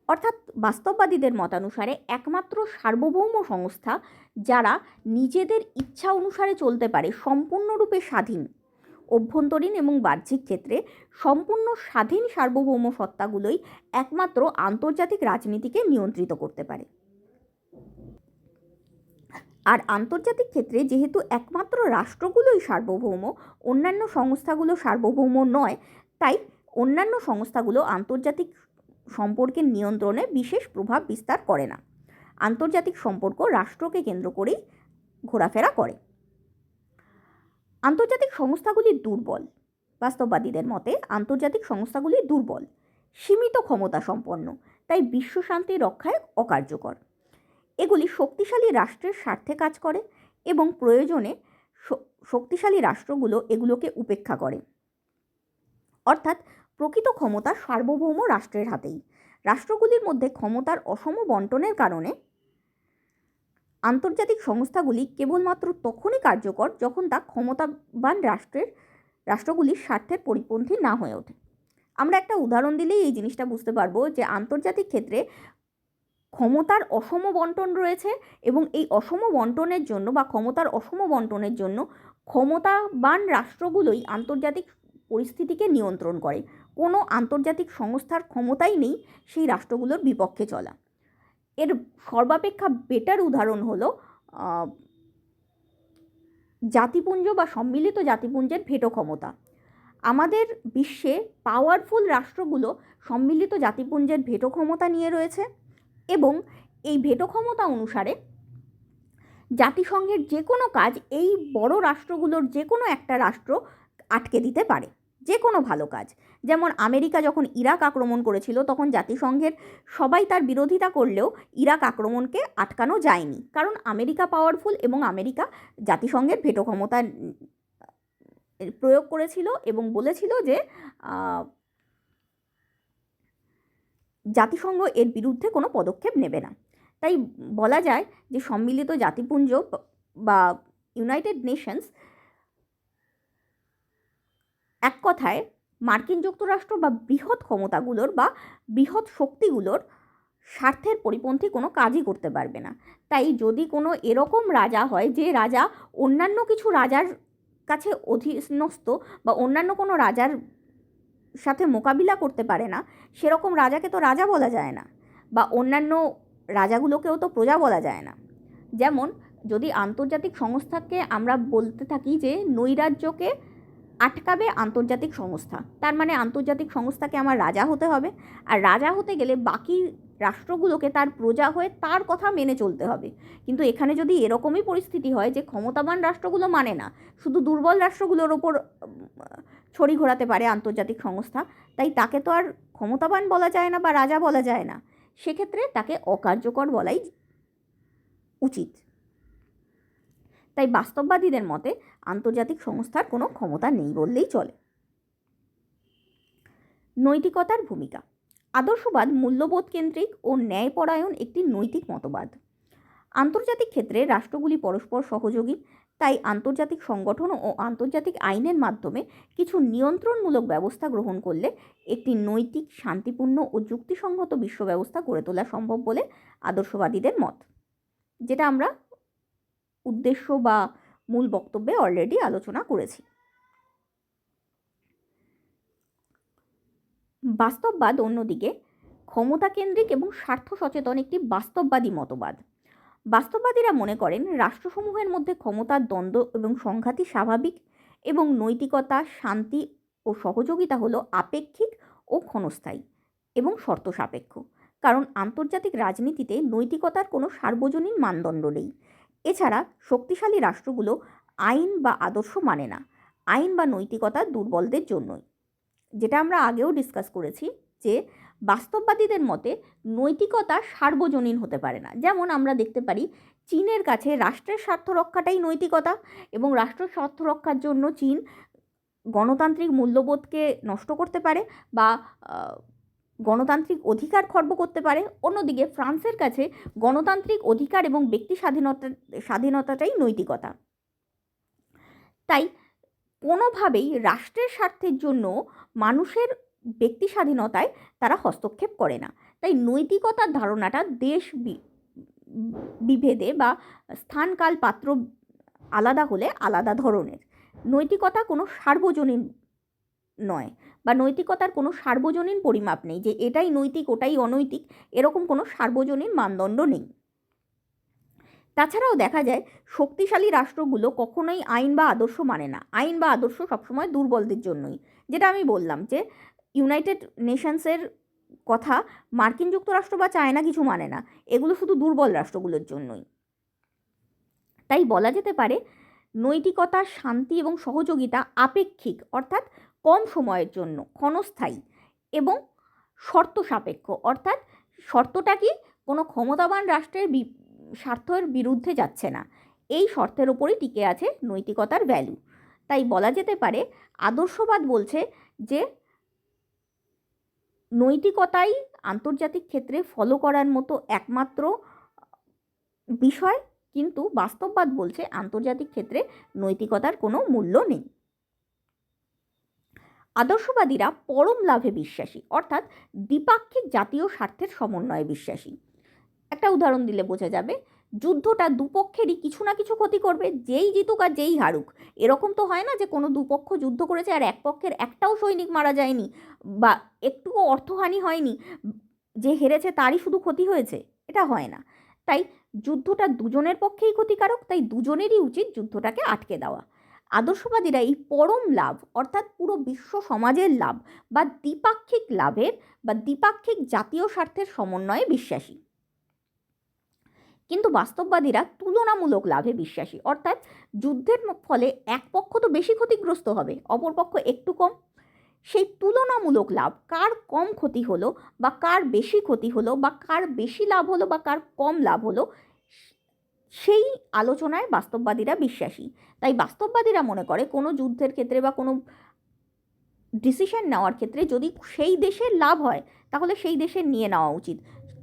অর্থাৎ বাস্তববাদীদের মতানুসারে একমাত্র সার্বভৌম সংস্থা যারা নিজেদের ইচ্ছা অনুসারে চলতে পারে, সম্পূর্ণরূপে স্বাধীন, অভ্যন্তরীণ এবং বাহ্যিক ক্ষেত্রে সম্পূর্ণ স্বাধীন সার্বভৌম সত্তাগুলোই একমাত্র আন্তর্জাতিক রাজনীতিকে নিয়ন্ত্রিত করতে পারে। আর আন্তর্জাতিক ক্ষেত্রে যেহেতু একমাত্র রাষ্ট্রগুলোই সার্বভৌম, অন্যান্য সংস্থাগুলো সার্বভৌম নয়, তাই অন্যান্য সংস্থাগুলো আন্তর্জাতিক সম্পর্কের নিয়ন্ত্রণে বিশেষ প্রভাব বিস্তার করে না। আন্তর্জাতিক সম্পর্ক রাষ্ট্রকে কেন্দ্র করেই ঘোরাফেরা করে। আন্তর্জাতিক সংস্থাগুলি দুর্বল। বাস্তববাদীদের মতে আন্তর্জাতিক সংস্থাগুলি দুর্বল, সীমিত ক্ষমতা সম্পন্ন, তাই বিশ্ব শান্তি রক্ষায় অকার্যকর। এগুলি শক্তিশালী রাষ্ট্রের স্বার্থে কাজ করে এবং প্রয়োজনে শক্তিশালী রাষ্ট্রগুলো এগুলোকে উপেক্ষা করে। অর্থাৎ প্রকৃত ক্ষমতা সার্বভৌম রাষ্ট্রের হাতেই। রাষ্ট্রগুলির মধ্যে ক্ষমতার অসম বণ্টনের কারণে আন্তর্জাতিক সংস্থাগুলি কেবলমাত্র তখনই কার্যকর যখন তা ক্ষমতাবান রাষ্ট্রগুলির স্বার্থের পরিপন্থী না হয়ে ওঠে। আমরা একটা উদাহরণ দিলেই এই জিনিসটা বুঝতে পারবো যে আন্তর্জাতিক ক্ষেত্রে ক্ষমতার অসম বণ্টন রয়েছে এবং এই অসম বণ্টনের জন্য বা ক্ষমতার অসম বণ্টনের জন্য ক্ষমতাবান রাষ্ট্রগুলোই আন্তর্জাতিক পরিস্থিতিকে নিয়ন্ত্রণ করে। কোনো আন্তর্জাতিক সংস্থার ক্ষমতাই নেই সেই রাষ্ট্রগুলোর বিপক্ষে চলা। এর সর্বাপেক্ষা বেটার উদাহরণ হলো জাতিপুঞ্জ বা সম্মিলিত জাতিপুঞ্জের ভেটো ক্ষমতা। আমাদের বিশ্বে পাওয়ারফুল রাষ্ট্রগুলো সম্মিলিত জাতিপুঞ্জের ভেটো ক্ষমতা নিয়ে রয়েছে এবং এই ভেটো ক্ষমতা অনুসারে জাতিসংঘের যে কোনো কাজ এই বড় রাষ্ট্রগুলোর যে কোনো একটা রাষ্ট্র আটকে দিতে পারে, যে কোনো ভালো কাজ। যেমন আমেরিকা যখন ইরাক আক্রমণ করেছিল তখন জাতিসংঘের সবাই তার বিরোধিতা করলেও ইরাক আক্রমণকে আটকানো যায়নি, কারণ আমেরিকা পাওয়ারফুল এবং আমেরিকা জাতিসংঘের ভেটো ক্ষমতা প্রয়োগ করেছিল এবং বলেছিল যে জাতিসংঘ এর বিরুদ্ধে কোনো পদক্ষেপ নেবে না। তাই বলা যায় যে সম্মিলিত জাতিপুঞ্জ বা ইউনাইটেড নেশনস এক কথায় মার্কিন যুক্তরাষ্ট্র বা বৃহৎ ক্ষমতাগুলোর বা বৃহৎ শক্তিগুলোর স্বার্থের পরিপন্থী কোনো কাজই করতে পারবে না। তাই যদি কোনো এরকম রাজা হয় যে রাজা অন্যান্য কিছু রাজার কাছে অধীনস্থ বা অন্যান্য কোনো রাজার সাথে মোকাবিলা করতে পারে না, সেরকম রাজাকে তো রাজা বলা যায় না, বা অন্যান্য রাজাগুলোকেও তো প্রজা বলা যায় না। যেমন যদি আন্তর্জাতিক সংস্থাকে আমরা বলতে থাকি যে নৈরাজ্যকে আটকাবে আন্তর্জাতিক সংস্থা, তার মানে আন্তর্জাতিক সংস্থাকে আমার রাজা হতে হবে, আর রাজা হতে গেলে বাকি রাষ্ট্রগুলোকে তার প্রজা হয়ে তার কথা মেনে চলতে হবে। কিন্তু এখানে যদি এরকমই পরিস্থিতি হয় যে ক্ষমতাবান রাষ্ট্রগুলো মানে না, শুধু দুর্বল রাষ্ট্রগুলোর ওপর ছড়ি ঘোরাতে পারে আন্তর্জাতিক সংস্থা, তাই তাকে তো আর ক্ষমতাবান বলা যায় না বা রাজা বলা যায় না, সেক্ষেত্রে তাকে অকার্যকর বলাই উচিত। তাই বাস্তববাদীদের মতে আন্তর্জাতিক সংস্থার কোনো ক্ষমতা নেই বললেই চলে। নৈতিকতার ভূমিকা। আদর্শবাদ মূল্যবোধ কেন্দ্রিক ও ন্যায়পরায়ণ একটি নৈতিক মতবাদ। আন্তর্জাতিক ক্ষেত্রে রাষ্ট্রগুলি পরস্পর সহযোগী, তাই আন্তর্জাতিক সংগঠন ও আন্তর্জাতিক আইনের মাধ্যমে কিছু নিয়ন্ত্রণমূলক ব্যবস্থা গ্রহণ করলে একটি নৈতিক, শান্তিপূর্ণ ও যুক্তিসঙ্গত বিশ্ব ব্যবস্থা গড়ে তোলা সম্ভব বলে আদর্শবাদীদের মত, যেটা আমরা উদ্দেশ্য বা মূল বক্তব্যে অলরেডি আলোচনা করেছি। বাস্তববাদ অন্যদিকে ক্ষমতাকেন্দ্রিক এবং স্বার্থ সচেতন একটি বাস্তববাদী মতবাদ। বাস্তববাদীরা মনে করেন রাষ্ট্রসমূহের মধ্যে ক্ষমতার দ্বন্দ্ব এবং সংঘাতই স্বাভাবিক এবং নৈতিকতা, শান্তি ও সহযোগিতা হলো আপেক্ষিক ও ক্ষণস্থায়ী এবং শর্ত সাপেক্ষ, কারণ আন্তর্জাতিক রাজনীতিতে নৈতিকতার কোনো সার্বজনীন মানদণ্ড নেই। এছাড়া শক্তিশালী রাষ্ট্রগুলো আইন বা আদর্শ মানে না, আইন বা নৈতিকতা দুর্বলদের জন্যই। যেটা আমরা আগেও ডিসকাস করেছি যে বাস্তববাদীদের মতে নৈতিকতা সার্বজনীন হতে পারে না। যেমন আমরা দেখতে পারি চীনের কাছে রাষ্ট্রের স্বার্থ রক্ষাটাই নৈতিকতা, এবং রাষ্ট্র স্বার্থ রক্ষার জন্য চীন গণতান্ত্রিক মূল্যবোধকে নষ্ট করতে পারে বা গণতান্ত্রিক অধিকার খর্ব করতে পারে। অন্যদিকে ফ্রান্সের কাছে গণতান্ত্রিক অধিকার এবং ব্যক্তি স্বাধীনতাটাই নৈতিকতা। তাই কোনোভাবেই রাষ্ট্রের স্বার্থের জন্য মানুষের ব্যক্তি স্বাধীনতায় তারা হস্তক্ষেপ করে না। তাই নৈতিকতার ধারণাটা দেশ বিভেদে বা স্থানকাল পাত্র আলাদা হলে আলাদা ধরনের। নৈতিকতা কোনো সার্বজনীন নয়, বা নৈতিকতার কোনো সার্বজনীন পরিমাপ নেই যে এটাই নৈতিক ওটাই অনৈতিক, এরকম কোনো সার্বজনীন মানদণ্ড নেই। তাছাড়াও দেখা যায় শক্তিশালী রাষ্ট্রগুলো কখনোই আইন বা আদর্শ মানে না, আইন বা আদর্শ সবসময় দুর্বলদের জন্যই। যেটা আমি বললাম যে ইউনাইটেড নেশনসের কথা মার্কিন যুক্তরাষ্ট্র বা চায়না কিছু মানে না, এগুলো শুধু দুর্বল রাষ্ট্রগুলোর জন্যই। তাই বলা যেতে পারে নৈতিকতা, শান্তি এবং সহযোগিতা আপেক্ষিক, অর্থাৎ কম সময়ের জন্য, ক্ষণস্থায়ী এবং শর্ত সাপেক্ষ, অর্থাৎ শর্তটা কি কোনো ক্ষমতাবান রাষ্ট্রের স্বার্থের বিরুদ্ধে যাচ্ছে না, এই শর্তের ওপরই টিকে আছে নৈতিকতার ভ্যালু। তাই বলা যেতে পারে আদর্শবাদ বলছে যে নৈতিকতাই আন্তর্জাতিক ক্ষেত্রে ফলো করার মতো একমাত্র বিষয়, কিন্তু বাস্তববাদ বলছে আন্তর্জাতিক ক্ষেত্রে নৈতিকতার কোনো মূল্য নেই। আদর্শবাদীরা পরম লাভে বিশ্বাসী, অর্থাৎ দ্বিপাক্ষিক জাতীয় স্বার্থের সমন্বয়ে বিশ্বাসী। একটা উদাহরণ দিলে বোঝা যাবে, যুদ্ধটা দুপক্ষেরই কিছু না কিছু ক্ষতি করবে, যেই জিতুক আর যেই হারুক। এরকম তো হয় না যে কোনো দুপক্ষ যুদ্ধ করেছে আর এক পক্ষের একটাও সৈনিক মারা যায়নি বা একটুও অর্থহানি হয়নি, যে হেরেছে তারই শুধু ক্ষতি হয়েছে, এটা হয় না। তাই যুদ্ধটা দুজনের পক্ষেই ক্ষতিকারক, তাই দুজনেরই উচিত যুদ্ধটাকে আটকে দেওয়া। আদর্শবাদীরা এই পরম লাভ, অর্থাৎ পুরো বিশ্ব সমাজের লাভ বা দ্বিপাক্ষিক লাভের বা দ্বিপাক্ষিক জাতীয় স্বার্থের সমন্বয়ে বিশ্বাসী। কিন্তু বাস্তববাদীরা তুলনামূলক লাভে বিশ্বাসী, অর্থাৎ যুদ্ধের ফলে এক পক্ষ তো বেশি ক্ষতিগ্রস্ত হবে, অপর পক্ষ একটু কম। সেই তুলনামূলক লাভ, কার কম ক্ষতি হলো বা কার বেশি ক্ষতি হলো বা কার বেশি লাভ হলো বা কার কম লাভ হলো, সেই আলোচনায় বাস্তববাদীরা বিশ্বাসী। তাই বাস্তববাদীরা মনে করে কোনো যুদ্ধের ক্ষেত্রে বা কোনো ডিসিশন নেওয়ার ক্ষেত্রে যদি সেই দেশের লাভ হয় তাহলে সেই দেশের নিয়ে নেওয়া উচিত।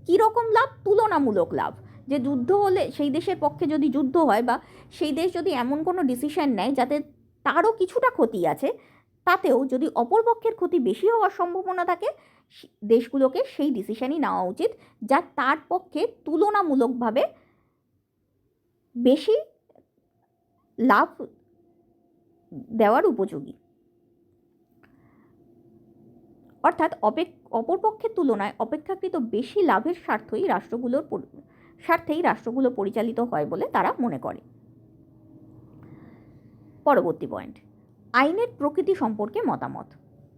কী রকম লাভ? তুলনামূলক লাভ। যে যুদ্ধ হলে সেই দেশের পক্ষে যদি যুদ্ধ হয় বা সেই দেশ যদি এমন কোনো ডিসিশন নেয় যাতে তারও কিছুটা ক্ষতি আছে, তাতেও যদি অপর পক্ষের ক্ষতি বেশি হওয়ার সম্ভাবনা থাকে, দেশগুলোকে সেই ডিসিশনই নেওয়া উচিত যা তার পক্ষে তুলনামূলকভাবে বেশি লাভ দেওয়ার উপযোগী। অর্থাৎ অপর পক্ষের তুলনায় অপেক্ষাকৃত বেশি লাভের স্বার্থেই রাষ্ট্রগুলো পরিচালিত হয় বলে তারা মনে করে। পরবর্তী পয়েন্ট, আইনের প্রকৃতি সম্পর্কে মতামত।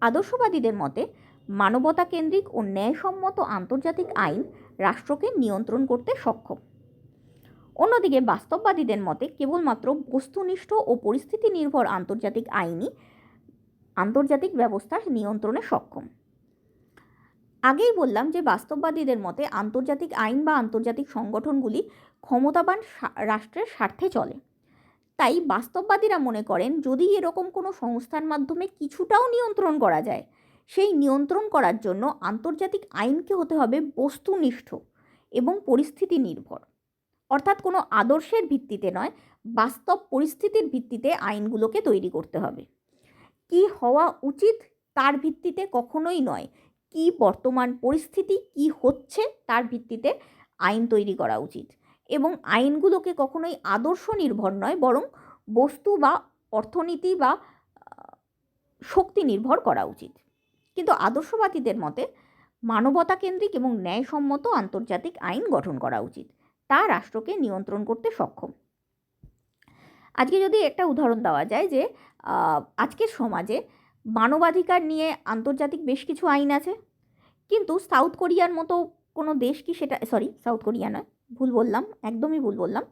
আদর্শবাদীদের মতে মানবতা কেন্দ্রিক ও ন্যায়সম্মত আন্তর্জাতিক আইন রাষ্ট্রকে নিয়ন্ত্রণ করতে সক্ষম। অন্যদিকে বাস্তববাদীদের মতে কেবলমাত্র বস্তুনিষ্ঠ ও পরিস্থিতি নির্ভর আন্তর্জাতিক আইনই আন্তর্জাতিক ব্যবস্থা নিয়ন্ত্রণে সক্ষম। আগেই বললাম যে বাস্তববাদীদের মতে আন্তর্জাতিক আইন বা আন্তর্জাতিক সংগঠনগুলি ক্ষমতাবান রাষ্ট্রের স্বার্থে চলে। তাই বাস্তববাদীরা মনে করেন যদি এরকম কোনো সংস্থার মাধ্যমে কিছুটাও নিয়ন্ত্রণ করা যায়, সেই নিয়ন্ত্রণ করার জন্য আন্তর্জাতিক আইনকে হতে হবে বস্তুনিষ্ঠ এবং পরিস্থিতি নির্ভর, অর্থাৎ কোনো আদর্শের ভিত্তিতে নয়, বাস্তব পরিস্থিতির ভিত্তিতে আইনগুলোকে তৈরি করতে হবে। কি হওয়া উচিত তার ভিত্তিতে কখনোই নয়, কি বর্তমান পরিস্থিতি কি হচ্ছে তার ভিত্তিতে আইন তৈরি করা উচিত। এবং আইনগুলোকে কখনোই আদর্শ নির্ভর নয়, বরং বস্তু বা অর্থনীতি বা শক্তি নির্ভর করা উচিত। কিন্তু আদর্শবাদীদের মতে মানবতা কেন্দ্রিক এবং ন্যায়সম্মত আন্তর্জাতিক আইন গঠন করা উচিত, তা রাষ্ট্রকে নিয়ন্ত্রণ করতে সক্ষম। আজকে যদি একটা উদাহরণ দেওয়া যায় যে আজকের সমাজে মানবাধিকার নিয়ে আন্তর্জাতিক বেশ কিছু আইন আছে, কিন্তু সাউথ কোরিয়ার মতো কোনো দেশ কি সেটা, সাউথ কোরিয়া নয়, ভুল বললাম, একদমই ভুল বললাম,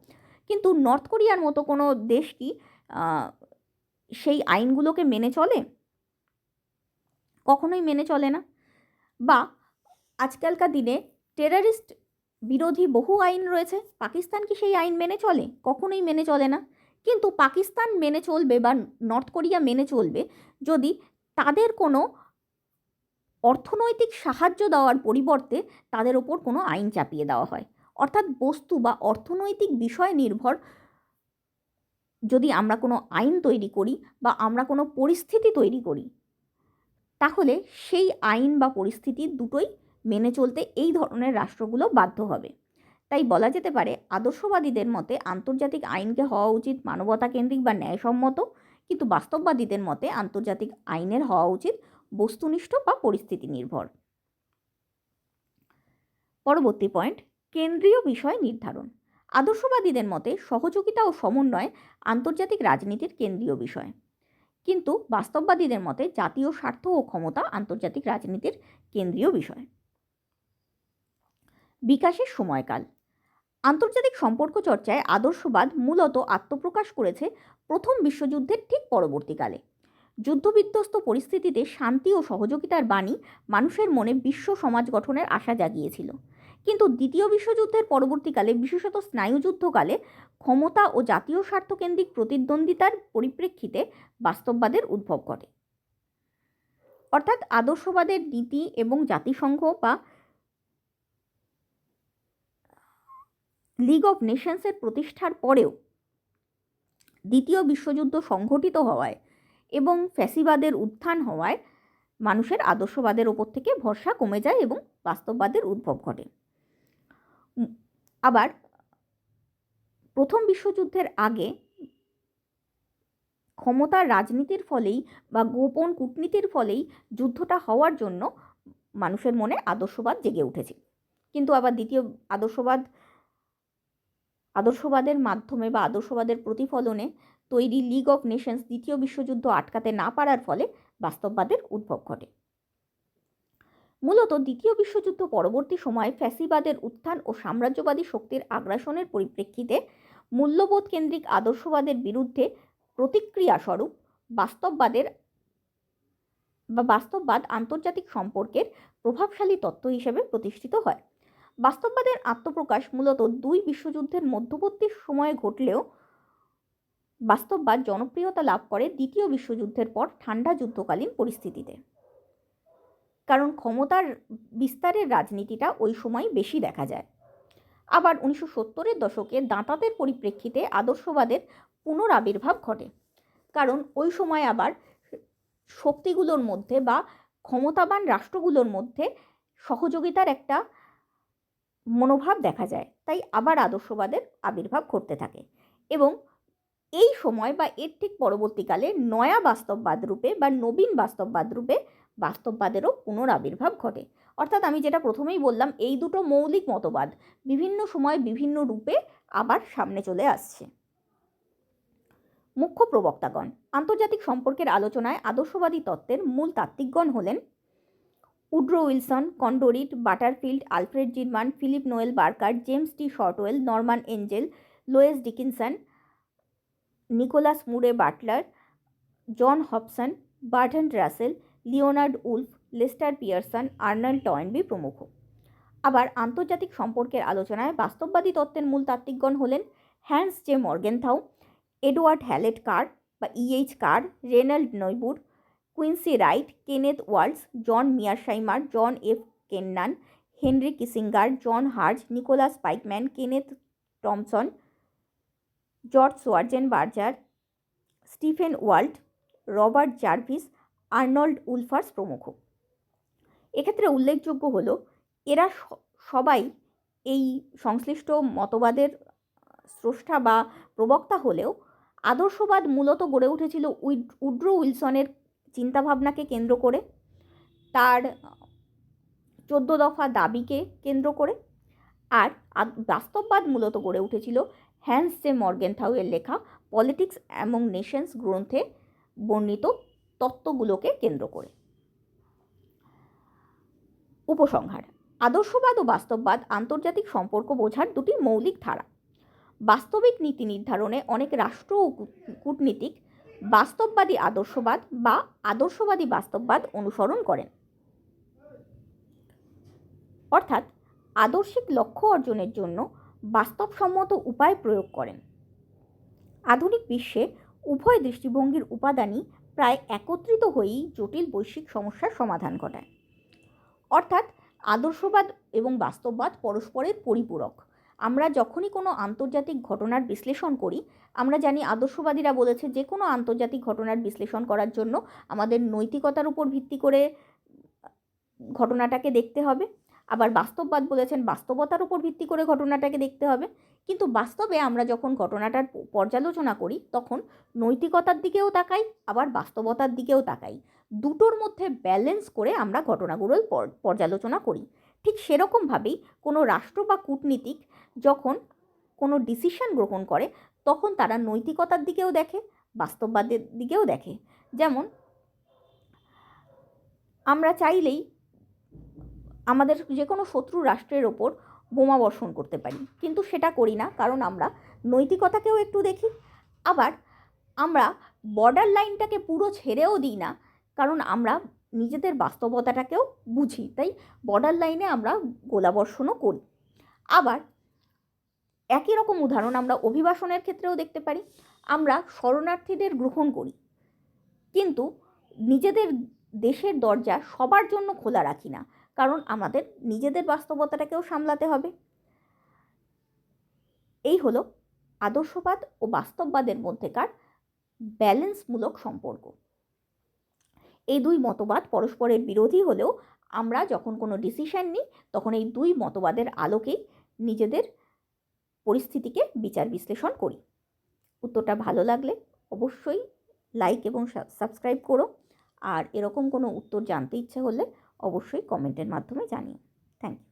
কিন্তু নর্থ কোরিয়ার মতো কোনো দেশ কি সেই আইনগুলোকে মেনে চলে? কখনোই মেনে চলে না। বা আজকালকার দিনে টেররিস্ট বিরোধী বহু আইন রয়েছে, পাকিস্তান কি সেই আইন মেনে চলে? কখনোই মেনে চলে না। কিন্তু পাকিস্তান মেনে চলবে বা নর্থ কোরিয়া মেনে চলবে যদি তাদের কোনো অর্থনৈতিক সাহায্য দেওয়ার পরিবর্তে তাদের ওপর কোনো আইন চাপিয়ে দেওয়া হয়। অর্থাৎ বস্তু বা অর্থনৈতিক বিষয় নির্ভর যদি আমরা কোনো আইন তৈরি করি বা আমরা কোনো পরিস্থিতি তৈরি করি, তাহলে সেই আইন বা পরিস্থিতি দুটোই মেনে চলতে এই ধরনের রাষ্ট্রগুলো বাধ্য হবে। তাই বলা যেতে পারে আদর্শবাদীদের মতে আন্তর্জাতিক আইনকে হওয়া উচিত মানবতা কেন্দ্রিক বা ন্যায়সম্মত, কিন্তু বাস্তববাদীদের মতে আন্তর্জাতিক আইনের হওয়া উচিত বস্তুনিষ্ঠ বা পরিস্থিতি নির্ভর। পরবর্তী পয়েন্ট, কেন্দ্রীয় বিষয় নির্ধারণ। আদর্শবাদীদের মতে সহযোগিতা ও সমন্বয় আন্তর্জাতিক রাজনীতির কেন্দ্রীয় বিষয়, কিন্তু বাস্তববাদীদের মতে জাতীয় স্বার্থ ও ক্ষমতা আন্তর্জাতিক রাজনীতির কেন্দ্রীয় বিষয়। বিকাশের সময়কাল। আন্তর্জাতিক সম্পর্ক চর্চায় আদর্শবাদ মূলত আত্মপ্রকাশ করেছে প্রথম বিশ্বযুদ্ধের ঠিক পরবর্তীকালে। যুদ্ধবিধ্বস্ত পরিস্থিতিতে শান্তি ও সহযোগিতার বাণী মানুষের মনে বিশ্ব সমাজ গঠনের আশা জাগিয়েছিল। কিন্তু দ্বিতীয় বিশ্বযুদ্ধের পরবর্তীকালে, বিশেষত স্নায়ুযুদ্ধকালে, ক্ষমতা ও জাতীয় স্বার্থকেন্দ্রিক প্রতিদ্বন্দ্বিতার পরিপ্রেক্ষিতে বাস্তববাদের উদ্ভব ঘটে। অর্থাৎ আদর্শবাদের নীতি এবং জাতিসংঘ বা লিগ অফ নেশনসের প্রতিষ্ঠার পরেও দ্বিতীয় বিশ্বযুদ্ধ সংঘটিত হওয়ায় এবং ফ্যাসিবাদের উত্থান হওয়ায় মানুষের আদর্শবাদের ওপর থেকে ভরসা কমে যায় এবং বাস্তববাদের উদ্ভব ঘটে। আবার প্রথম বিশ্বযুদ্ধের আগে ক্ষমতার রাজনীতির ফলেই বা গোপন কূটনীতির ফলেই যুদ্ধটা হওয়ার জন্য মানুষের মনে আদর্শবাদ জেগে উঠেছিল। কিন্তু আবার দ্বিতীয় আদর্শবাদের মাধ্যমে বা আদর্শবাদের প্রতিফলনে তৈরি লিগ অফ নেশনস দ্বিতীয় বিশ্বযুদ্ধ আটকাতে না পারার ফলে বাস্তববাদের উদ্ভব ঘটে। মূলত দ্বিতীয় বিশ্বযুদ্ধ পরবর্তী সময়ে ফ্যাসিবাদের উত্থান ও সাম্রাজ্যবাদী শক্তির আগ্রাসনের পরিপ্রেক্ষিতে মূল্যবোধ কেন্দ্রিক আদর্শবাদের বিরুদ্ধে প্রতিক্রিয়াস্বরূপ বাস্তববাদ আন্তর্জাতিক সম্পর্কের প্রভাবশালী তত্ত্ব হিসেবে প্রতিষ্ঠিত হয়। বাস্তববাদের আত্মপ্রকাশ মূলত দুই বিশ্বযুদ্ধের মধ্যবর্তী সময়ে ঘটলেও বাস্তববাদ জনপ্রিয়তা লাভ করে দ্বিতীয় বিশ্বযুদ্ধের পর ঠান্ডা যুদ্ধকালীন পরিস্থিতিতে, কারণ ক্ষমতার বিস্তারের রাজনীতিটা ওই সময় বেশি দেখা যায়। আবার 1970-এর দশকে দাঁতাদের পরিপ্রেক্ষিতে আদর্শবাদের পুনরাবির্ভাব ঘটে, কারণ ওই সময় আবার শক্তিগুলোর মধ্যে বা ক্ষমতাবান রাষ্ট্রগুলোর মধ্যে সহযোগিতার একটা মনোভাব দেখা যায়। তাই আবার আদর্শবাদের আবির্ভাব ঘটতে থাকে এবং এই সময় বা এর ঠিক পরবর্তীকালে নয়া বাস্তববাদ রূপে বা নবীন বাস্তববাদ রূপে বাস্তববাদেরও পুনরাবির্ভাব ঘটে। অর্থাৎ আমি যেটা প্রথমেই বললাম, এই দুটো মৌলিক মতবাদ বিভিন্ন সময় বিভিন্ন রূপে আবার সামনে চলে আসছে। মুখ্য প্রবক্তাগণ। আন্তর্জাতিক সম্পর্কের আলোচনায় আদর্শবাদী তত্ত্বের মূল তাত্ত্বিকগণ হলেন উড্রো উইলসন, কন্ডোরিট, Butterfield, Alfred Zimmern, Philip Noel Baker, James T Shotwell, Norman Angell, Lowes Dickinson, Nicholas Murray Butler, John Hobson, Bertrand Russell, Leonard Woolf, Lester Pearson, Arnold Toynbee প্রমুখ। আবার আন্তর্জাতিক সম্পর্কের আলোচনায় বাস্তববাদী তত্ত্বের মূল তাত্ত্বিকগণ হলেন Hans J Morgenthau, Edward Hallett Carr বা E H Carr, Reinhold Niebuhr, Quincy Wright, Kenneth Waltz, John Mearsheimer, John F Kennan, Henry Kissinger, John Herz, Nicholas Spykman, Kenneth Thompson, George Schwarzenberger, Stephen Walt, Robert Jervis, Arnold Wolfers প্রমুখ। এক্ষেত্রে উল্লেখযোগ্য হলো এরা সবাই এই সংশ্লিষ্ট মতবাদের স্রষ্টা বা প্রবক্তা হলেও আদর্শবাদ মূলত গড়ে উঠেছিল উড্রো উইলসনের চিন্তাভাবনাকে কেন্দ্র করে, তার 14 দফা দাবিকে কেন্দ্র করে। আর বাস্তববাদ মূলত গড়ে উঠেছিল হ্যান্স জে মর্গেনথাউয়ের লেখা পলিটিক্স অ্যামং নেশনস গ্রন্থে বর্ণিত তত্ত্বগুলোকে কেন্দ্র করে। উপসংহার। আদর্শবাদ ও বাস্তববাদ আন্তর্জাতিক সম্পর্ক বোঝার দুটি মৌলিক ধারা। বাস্তবিক নীতি নির্ধারণে অনেক রাষ্ট্র ও কূটনীতিক বাস্তববাদী আদর্শবাদ বা আদর্শবাদী বাস্তববাদ অনুসরণ করেন, অর্থাৎ আদর্শিক লক্ষ্য অর্জনের জন্য বাস্তবসম্মত উপায় প্রয়োগ করেন। আধুনিক বিশ্বে উভয় দৃষ্টিভঙ্গির উপাদানই প্রায় একত্রিত হয়েই জটিল বৈশ্বিক সমস্যার সমাধান ঘটায়। অর্থাৎ আদর্শবাদ এবং বাস্তববাদ পরস্পরের পরিপূরক। আমরা যখনই কোনো আন্তর্জাতিক ঘটনার বিশ্লেষণ করি, আমরা জানি আদর্শবাদীরা বলেছে যে কোনো আন্তর্জাতিক ঘটনার বিশ্লেষণ করার জন্য আমাদের নৈতিকতার উপর ভিত্তি করে ঘটনাটাকে দেখতে হবে। আবার বাস্তববাদ বলেছেন বাস্তবতার উপর ভিত্তি করে ঘটনাটাকে দেখতে হবে। কিন্তু বাস্তবে আমরা যখন ঘটনাটার পর্যালোচনা করি তখন নৈতিকতার দিকেও তাকাই, আবার বাস্তবতার দিকেও তাকাই। দুটোর মধ্যে ব্যালেন্স করে আমরা ঘটনাগুলোর পর্যালোচনা করি। ঠিক সেরকমভাবেই কোনো রাষ্ট্র বা কূটনীতিক যখন কোনো ডিসিশন গ্রহণ করে তখন তারা নৈতিকতার দিকেও দেখে, বাস্তববাদের দিকেও দেখে। যেমন আমরা চাইলেই আমাদের যে কোনো শত্রু রাষ্ট্রের ওপর বোমা বর্ষণ করতে পারি, কিন্তু সেটা করি না, কারণ আমরা নৈতিকতাকেও একটু দেখি। আবার আমরা বর্ডার লাইনটাকে পুরো ছেড়েও দিই না, কারণ আমরা নিজেদের বাস্তবতাটাকেও বুঝি, তাই বর্ডার লাইনে আমরা গোলাবর্ষণও করি। আবার একই রকম উদাহরণ আমরা অভিবাসনের ক্ষেত্রেও দেখতে পারি। আমরা শরণার্থীদের গ্রহণ করি, কিন্তু নিজেদের দেশের দরজা সবার জন্য খোলা রাখি না, কারণ আমাদের নিজেদের বাস্তবতাটাকেও সামলাতে হবে। এই হলো আদর্শবাদ ও বাস্তববাদের মধ্যেকার ব্যালেন্সমূলক সম্পর্ক। এই দুই মতবাদ পরস্পরের বিরোধী হলেও আমরা যখন কোনো ডিসিশন নিই তখন এই দুই মতবাদের আলোকেই নিজেদের পরিস্থিতিকে বিচার বিশ্লেষণ করি। উত্তরটা ভালো লাগলে অবশ্যই লাইক এবং সাবস্ক্রাইব করো, আর এরকম কোনো উত্তর জানতে ইচ্ছে হলে অবশ্যই কমেন্টের মাধ্যমে জানিও। Thank you.